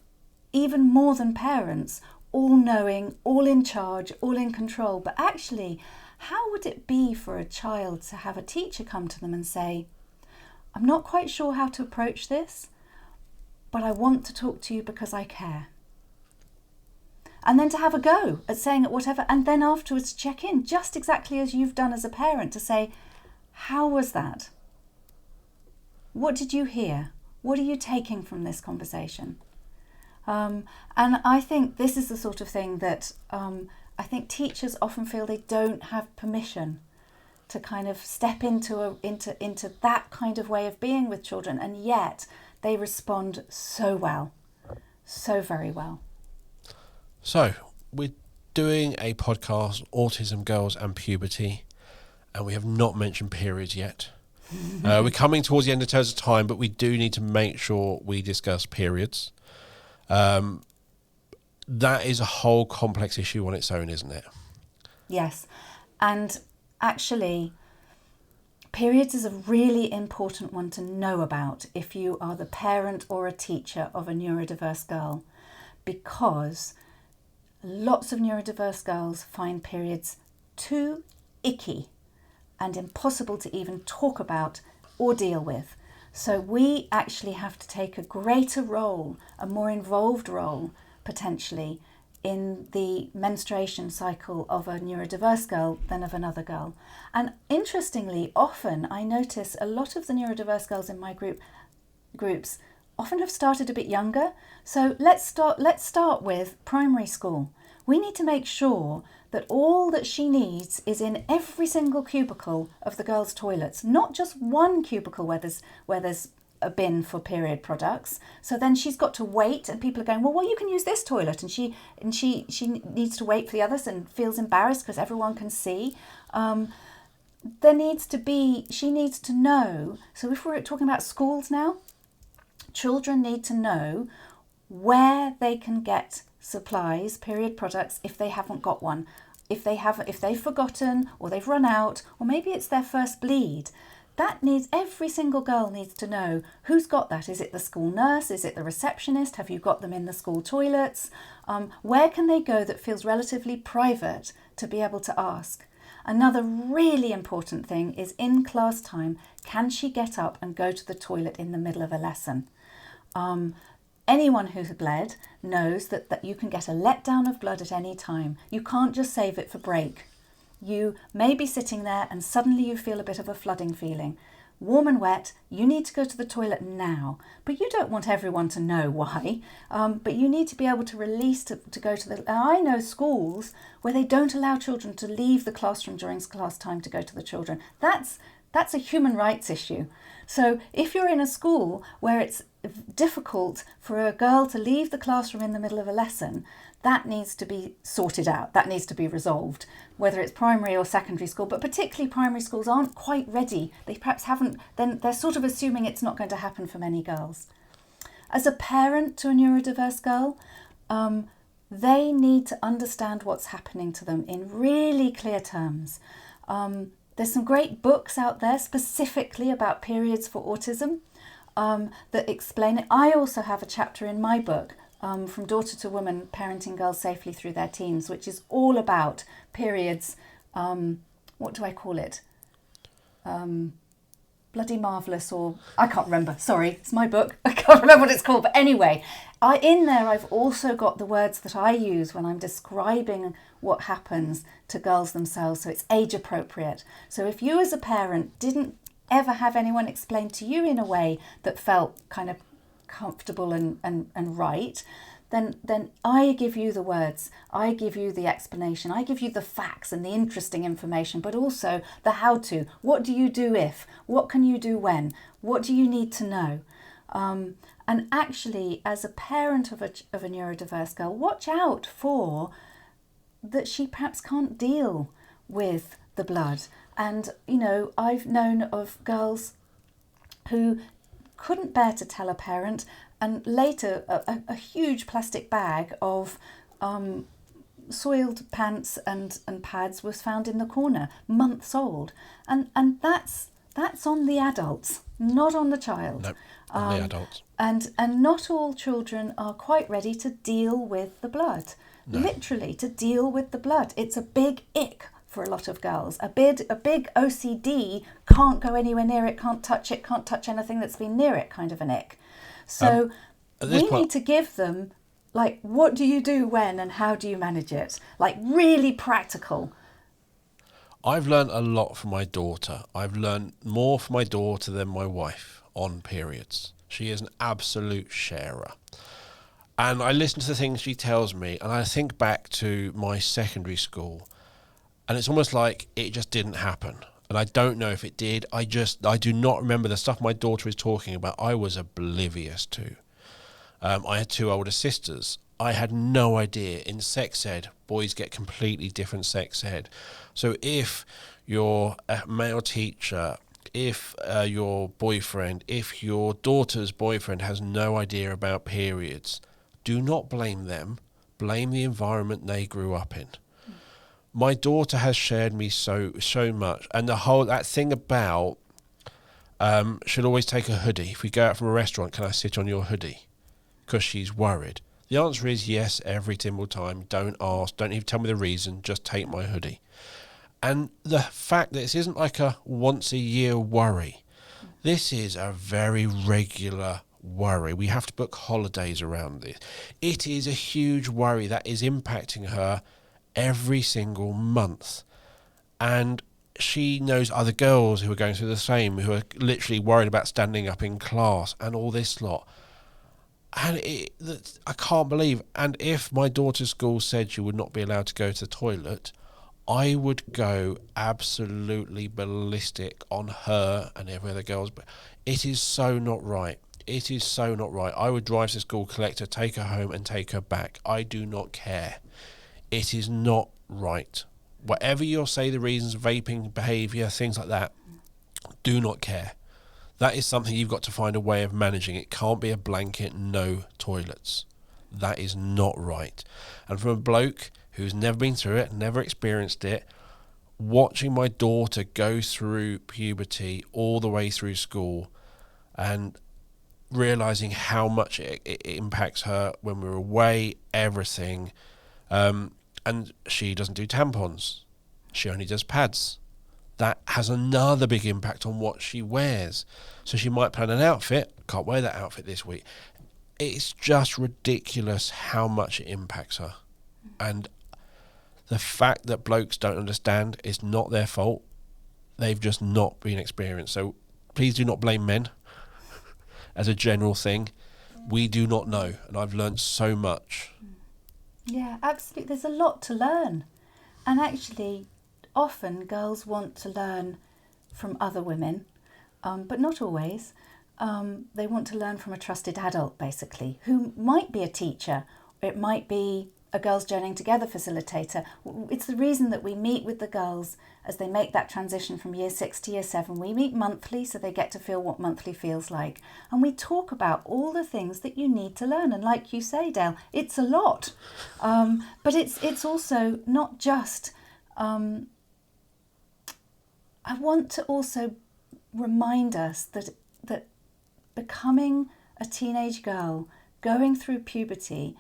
even more than parents, all knowing, all in charge, all in control. But actually, how would it be for a child to have a teacher come to them and say, I'm not quite sure how to approach this, but I want to talk to you because I care. And then to have a go at saying it whatever, and then afterwards check in, just exactly as you've done as a parent, to say, how was that? What did you hear? What are you taking from this conversation? And I think this is the sort of thing that I think teachers often feel they don't have permission to kind of step into that kind of way of being with children, and yet they respond so well, so very well. So we're doing a podcast, Autism, Girls and Puberty, and we have not mentioned periods yet. We're coming towards the end in terms of time, but we do need to make sure we discuss periods. That is a whole complex issue on its own, isn't it? Yes. And actually, periods is a really important one to know about if you are the parent or a teacher of a neurodiverse girl, because lots of neurodiverse girls find periods too icky and impossible to even talk about or deal with. So we actually have to take a greater role, a more involved role, potentially, in the menstruation cycle of a neurodiverse girl than of another girl. And interestingly, often I notice a lot of the neurodiverse girls in my groups often have started a bit younger. So let's start with primary school. We need to make sure that all that she needs is in every single cubicle of the girls' toilets, not just one cubicle where there's a bin for period products. So then she's got to wait, and people are going, well, you can use this toilet, and she needs to wait for the others and feels embarrassed because everyone can see. She needs to know. So if we're talking about schools now, children need to know where they can get supplies, period products, if they haven't got one, if they've forgotten or they've run out, or maybe it's their first bleed. Every single girl needs to know who's got that. Is it the school nurse? Is it the receptionist? Have you got them in the school toilets? Where can they go that feels relatively private to be able to ask? Another really important thing is in class time, can she get up and go to the toilet in the middle of a lesson? Anyone who's bled knows that you can get a letdown of blood at any time. You can't just save it for break. You may be sitting there and suddenly you feel a bit of a flooding feeling. Warm and wet, you need to go to the toilet now. But you don't want everyone to know why. But you need to be able to release to go to the... I know schools where they don't allow children to leave the classroom during class time to go to the children. That's a human rights issue. So if you're in a school where it's difficult for a girl to leave the classroom in the middle of a lesson, that needs to be sorted out. That needs to be resolved, whether it's primary or secondary school. But particularly primary schools aren't quite ready. They perhaps haven't, then they're sort of assuming it's not going to happen for many girls. As a parent to a neurodiverse girl, they need to understand what's happening to them in really clear terms. There's some great books out there specifically about periods for autism that explain it. I also have a chapter in my book, From Daughter to Woman, Parenting Girls Safely Through Their Teens, which is all about periods, what do I call it? Bloody Marvellous, or I can't remember, sorry, it's my book, I can't remember what it's called, but anyway, in there I've also got the words that I use when I'm describing what happens to girls themselves, so it's age appropriate. So if you as a parent didn't ever have anyone explain to you in a way that felt kind of comfortable and right, then I give you the words, I give you the explanation, I give you the facts and the interesting information, but also the how-to. What do you do if? What can you do when? What do you need to know? And actually, as a parent of a neurodiverse girl, watch out for that she perhaps can't deal with the blood. And, you know, I've known of girls who couldn't bear to tell a parent, and later a huge plastic bag of soiled pants and pads was found in the corner, months old. And that's on the adults, not on the child. No, on the adults. And not all children are quite ready to deal with the blood. No. Literally, to deal with the blood. It's a big ick for a lot of girls. A big OCD can't go anywhere near it, can't touch anything that's been near it, kind of an ick. So we need to give them, like, what do you do when and how do you manage it? Like, really practical. I've learned a lot from my daughter. I've learned more from my daughter than my wife on periods. She is an absolute sharer. And I listen to the things she tells me, and I think back to my secondary school, and it's almost like it just didn't happen. And I don't know if it did. I do not remember the stuff my daughter is talking about. I was oblivious to. I had two older sisters. I had no idea. In sex ed, boys get completely different sex ed. So if you're a male teacher, if your boyfriend, if your daughter's boyfriend has no idea about periods, do not blame them. Blame the environment they grew up in. My daughter has shared me so much, and that thing about should always take a hoodie. If we go out from a restaurant, can I sit on your hoodie? Because she's worried. The answer is yes every single time. Don't ask. Don't even tell me the reason. Just take my hoodie. And the fact that this isn't like a once a year worry. This is a very regular worry. We have to book holidays around this. It is a huge worry that is impacting her every single month. And she knows other girls who are going through the same, who are literally worried about standing up in class and all this lot. And I can't believe, and if my daughter's school said she would not be allowed to go to the toilet, I would go absolutely ballistic on her and every other girls. But it is so not right. It is so not right. I would drive to school, collect her, take her home and take her back. I do not care. It is not right. Whatever you'll say, the reasons, vaping behaviour, things like that, do not care. That is something you've got to find a way of managing. It can't be a blanket, no toilets. That is not right. And from a bloke who's never been through it, never experienced it, watching my daughter go through puberty all the way through school and realising how much it impacts her when we're away, everything. And she doesn't do tampons. She only does pads. That has another big impact on what she wears. So she might plan an outfit, can't wear that outfit this week. It's just ridiculous how much it impacts her. And the fact that blokes don't understand is not their fault. They've just not been experienced. So please do not blame men as a general thing. We do not know, and I've learned so much. Yeah, absolutely. There's a lot to learn. And actually, often girls want to learn from other women, but not always. They want to learn from a trusted adult, basically, who might be a teacher. It might be a Girls Journeying Together facilitator. It's the reason that we meet with the girls as they make that transition from year 6 to year 7. We meet monthly so they get to feel what monthly feels like. And we talk about all the things that you need to learn. And like you say, Dale, it's a lot. But it's also not just... I want to also remind us that becoming a teenage girl, going through puberty,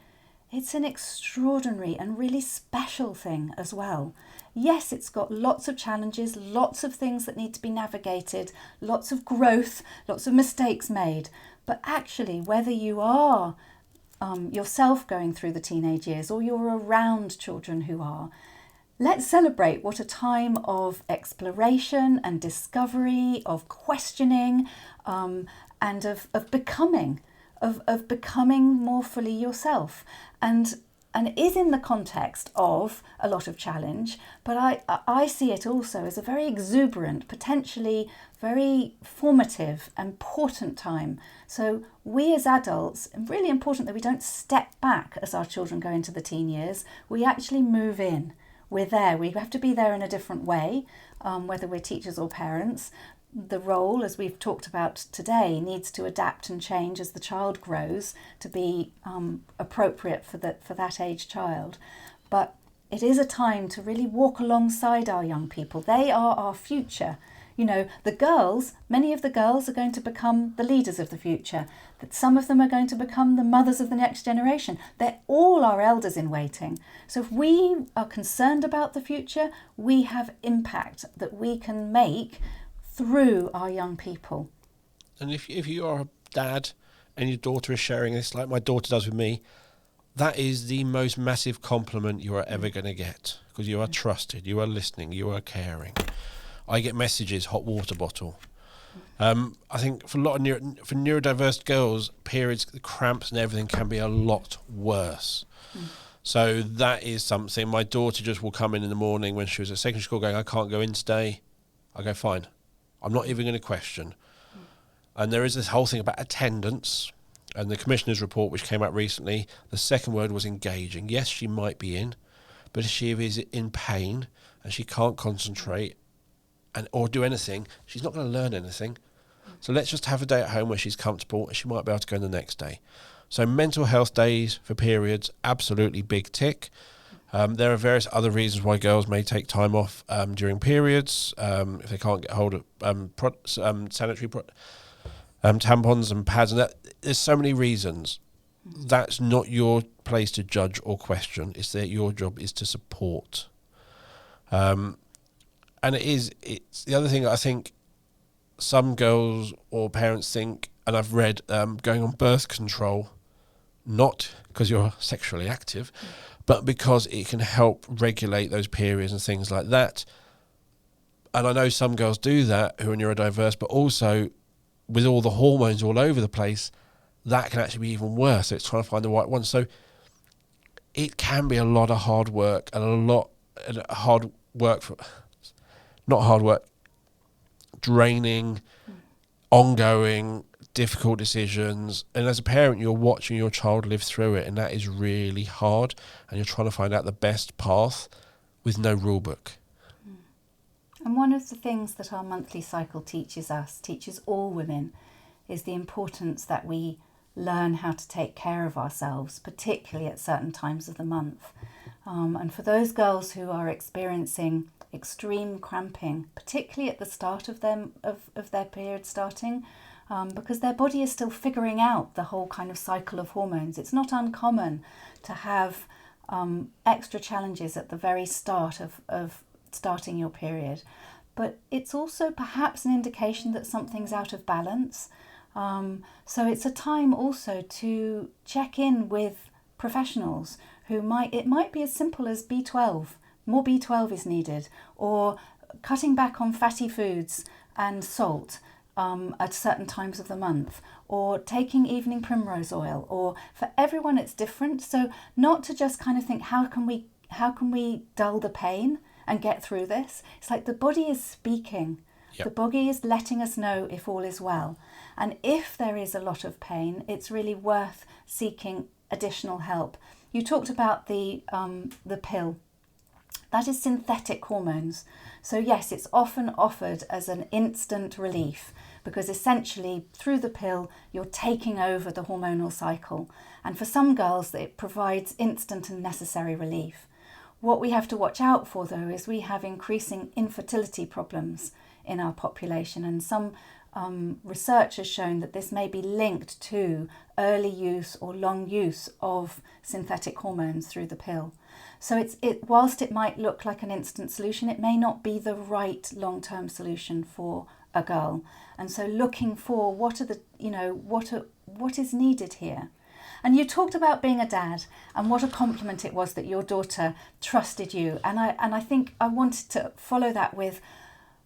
it's an extraordinary and really special thing as well. Yes, it's got lots of challenges, lots of things that need to be navigated, lots of growth, lots of mistakes made. But actually, whether you are yourself going through the teenage years or you're around children who are, let's celebrate what a time of exploration and discovery, of questioning, and of becoming. Of becoming more fully yourself, and it is in the context of a lot of challenge, but I see it also as a very exuberant, potentially very formative, important time. So we as adults, really important that we don't step back as our children go into the teen years. We actually move in. We're there. We have to be there in a different way, whether we're teachers or parents. The role, as we've talked about today, needs to adapt and change as the child grows to be appropriate for that age child. But it is a time to really walk alongside our young people. They are our future. You know, the girls, many of the girls are going to become the leaders of the future. That some of them are going to become the mothers of the next generation. They're all our elders in waiting. So if we are concerned about the future, we have impact that we can make through our young people. And if you are a dad and your daughter is sharing this like my daughter does with me, that is the most massive compliment you are ever going to get, because you are trusted, you are listening, you are caring. I get messages, hot water bottle. I think for a lot of for neurodiverse girls, periods, the cramps and everything can be a lot worse. So that is something. My daughter just will come in the morning when she was at secondary school going, I can't go in today. I go, fine. I'm not even going to question. And there is this whole thing about attendance, and the Commissioner's report, which came out recently, the second word was engaging. Yes, she might be in, but if she is in pain and she can't concentrate or do anything, she's not going to learn anything. So let's just have a day at home where she's comfortable and she might be able to go in the next day. So mental health days for periods, absolutely big tick. There are various other reasons why girls may take time off during periods, if they can't get hold of sanitary tampons and pads, and that. There's so many reasons. That's not your place to judge or question. It's that your job is to support. And it's the other thing I think some girls or parents think, and I've read, going on birth control, not because you're sexually active, but because it can help regulate those periods and things like that. And I know some girls do that who are neurodiverse, but also with all the hormones all over the place, that can actually be even worse. So it's trying to find the right one. So it can be a lot of hard work draining, ongoing, difficult decisions, and as a parent you're watching your child live through it, and that is really hard, and you're trying to find out the best path with no rule book. And one of the things that our monthly cycle teaches all women, is the importance that we learn how to take care of ourselves, particularly at certain times of the month. And for those girls who are experiencing extreme cramping, particularly at the start of their period starting, because their body is still figuring out the whole kind of cycle of hormones. It's not uncommon to have extra challenges at the very start of starting your period. But it's also perhaps an indication that something's out of balance. So it's a time also to check in with professionals it might be as simple as B12. More B12 is needed, or cutting back on fatty foods and salt at certain times of the month, or taking evening primrose oil, or for everyone it's different. So not to just kind of think, how can we dull the pain and get through this? It's like the body is speaking. Yep. The body is letting us know if all is well. And if there is a lot of pain, it's really worth seeking additional help. you talked about the pill. That is synthetic hormones. So yes, it's often offered as an instant relief because essentially through the pill you're taking over the hormonal cycle. And for some girls it provides instant and necessary relief. What we have to watch out for though is we have increasing infertility problems in our population, and some research has shown that this may be linked to early use or long use of synthetic hormones through the pill. So whilst it might look like an instant solution, it may not be the right long-term solution for a girl. And so looking for what is needed here. And you talked about being a dad and what a compliment it was that your daughter trusted you. And I think I wanted to follow that with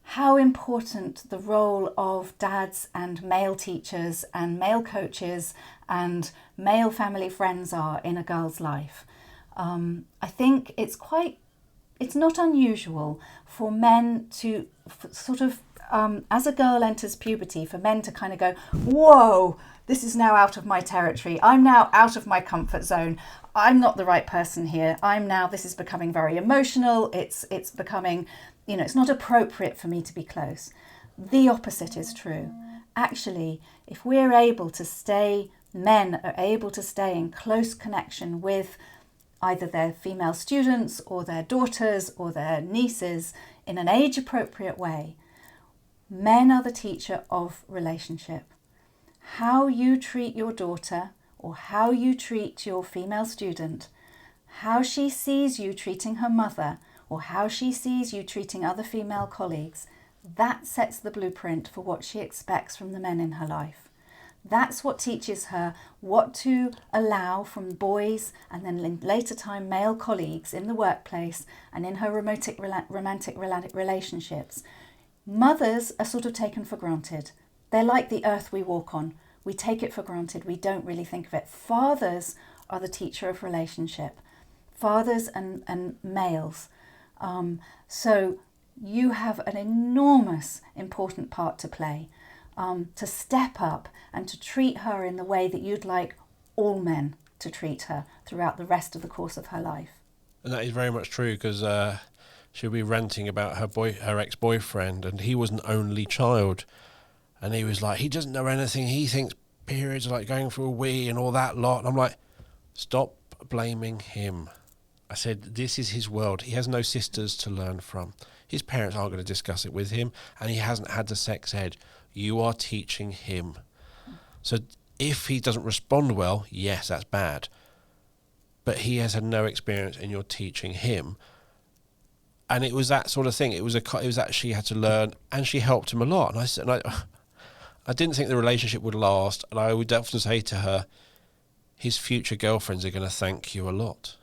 how important the role of dads and male teachers and male coaches and male family friends are in a girl's life. I think it's not unusual for men to sort of, as a girl enters puberty, for men to kind of go, whoa, this is now out of my territory. I'm now out of my comfort zone. I'm not the right person here. This is becoming very emotional. It's becoming, it's not appropriate for me to be close. The opposite is true. Actually, if men are able to stay in close connection with either their female students or their daughters or their nieces in an age-appropriate way, men are the teacher of relationship. How you treat your daughter or how you treat your female student, how she sees you treating her mother or how she sees you treating other female colleagues, that sets the blueprint for what she expects from the men in her life. That's what teaches her what to allow from boys and then in later time male colleagues in the workplace and in her romantic relationships. Mothers are sort of taken for granted. They're like the earth we walk on. We take it for granted. We don't really think of it. Fathers are the teacher of relationship. Fathers and males. So you have an enormous important part to play. To step up and to treat her in the way that you'd like all men to treat her throughout the rest of the course of her life. And that is very much true because she'll be ranting about her ex-boyfriend, and he was an only child. And he was like, he doesn't know anything. He thinks periods are like going through a wee and all that lot. And I'm like, stop blaming him. I said, this is his world. He has no sisters to learn from. His parents aren't going to discuss it with him, and he hasn't had the sex ed. You are teaching him. So if he doesn't respond well, yes, that's bad. But he has had no experience, and you're teaching him. And it was that sort of thing. It was that she had to learn, and she helped him a lot. And I said, I didn't think the relationship would last, and I would often say to her, his future girlfriends are going to thank you a lot.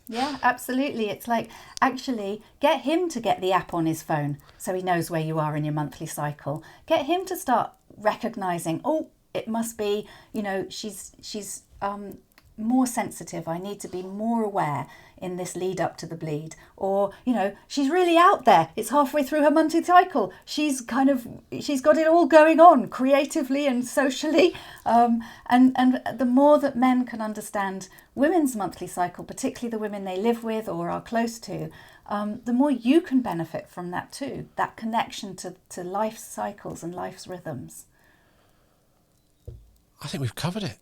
Yeah, absolutely. It's like, actually, get him to get the app on his phone so he knows where you are in your monthly cycle. Get him to start recognising, oh, it must be, she's more sensitive. I need to be more aware in this lead up to the bleed. Or, she's really out there. It's halfway through her monthly cycle. She's got it all going on creatively and socially. And the more that men can understand women's monthly cycle, particularly the women they live with or are close to, the more you can benefit from that too, that connection to life's cycles and life's rhythms. I think we've covered it.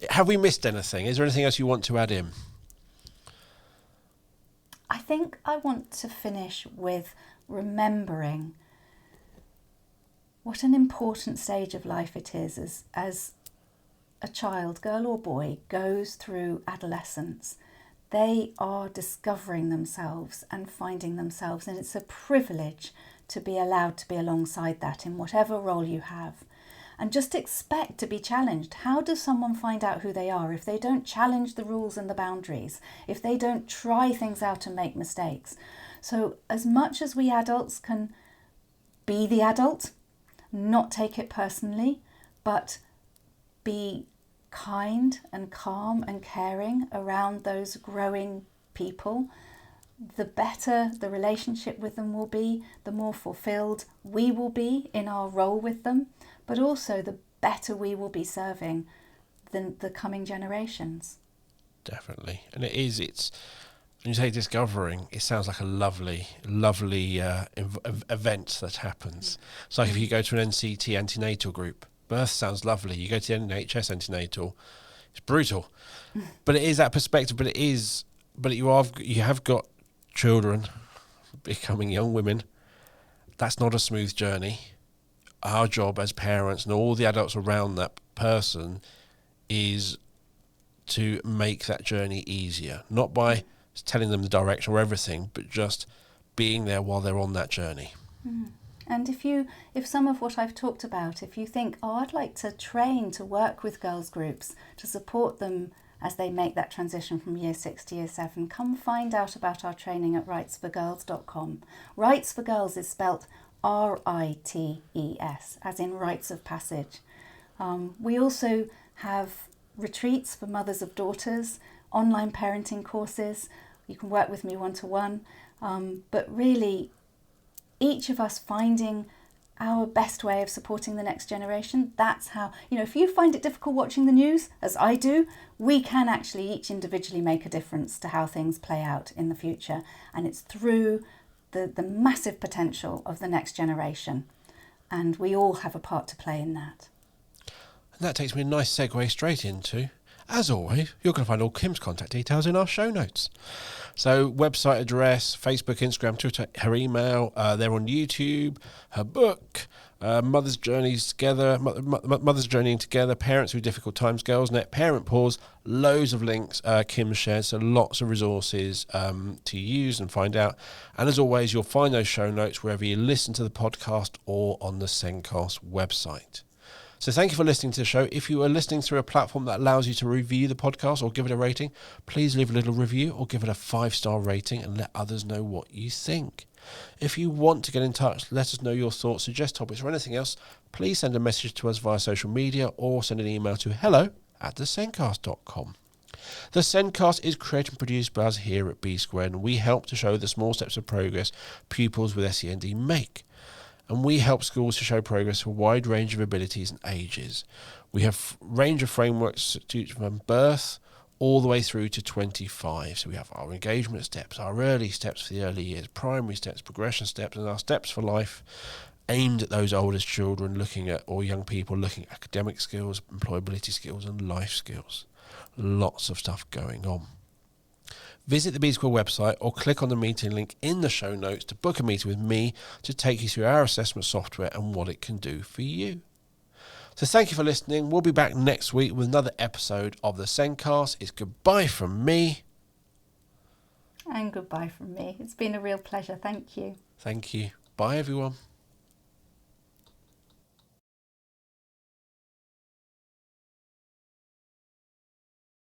Have we missed anything? Is there anything else you want to add in? I think I want to finish with remembering what an important stage of life it is as a child, girl or boy, goes through adolescence. They are discovering themselves and finding themselves, and it's a privilege to be allowed to be alongside that in whatever role you have. And just expect to be challenged. How does someone find out who they are if they don't challenge the rules and the boundaries, if they don't try things out and make mistakes? So as much as we adults can be the adult, not take it personally, but be kind and calm and caring around those growing people, the better the relationship with them will be, the more fulfilled we will be in our role with them, but also the better we will be serving the coming generations. Definitely. And it's when you say discovering, it sounds like a lovely event that happens. It's like if you go to an NCT antenatal group, birth sounds lovely. You go to the NHS antenatal, it's brutal. But it is that perspective. But you have got children becoming young women. That's not a smooth journey. Our job as parents and all the adults around that person is to make that journey easier, not by telling them the direction or everything, but just being there while they're on that journey. And if some of what I've talked about, if you think, I'd like to train to work with girls groups to support them as they make that transition from year 6 to year 7, come find out about our training at rightsforgirls.com. Rights for Girls is spelt RITES, as in rites of passage. We also have retreats for mothers of daughters, online parenting courses. You can work with me one-to-one. But really, each of us finding our best way of supporting the next generation, that's how, if you find it difficult watching the news, as I do, we can actually each individually make a difference to how things play out in the future. And it's through the massive potential of the next generation. And we all have a part to play in that. And that takes me a nice segue straight into, as always, you're going to find all Kim's contact details in our show notes. So website address, Facebook, Instagram, Twitter, her email, they're on YouTube, her book, Mothers Journeying Together, Parents Through Difficult Times, Girls Net, Parent Pause, loads of links Kim shared, so lots of resources to use and find out. And as always, you'll find those show notes wherever you listen to the podcast or on the Sendcast website. So thank you for listening to the show. If you are listening through a platform that allows you to review the podcast or give it a rating, please leave a little review or give it a 5-star rating and let others know what you think. If you want to get in touch, let us know your thoughts, suggest topics or anything else, please send a message to us via social media or send an email to hello@thesendcast.com. The Sendcast is created and produced by us here at B Squared, and we help to show the small steps of progress pupils with SEND make. And we help schools to show progress for a wide range of abilities and ages. We have a range of frameworks from birth all the way through to 25. So we have our engagement steps, our early steps for the early years, primary steps, progression steps, and our steps for life aimed at those oldest children or young people looking at academic skills, employability skills, and life skills. Lots of stuff going on. Visit the B Square website or click on the meeting link in the show notes to book a meeting with me to take you through our assessment software and what it can do for you. So thank you for listening. We'll be back next week with another episode of the Sendcast. It's goodbye from me. And goodbye from me. It's been a real pleasure. Thank you. Thank you. Bye, everyone.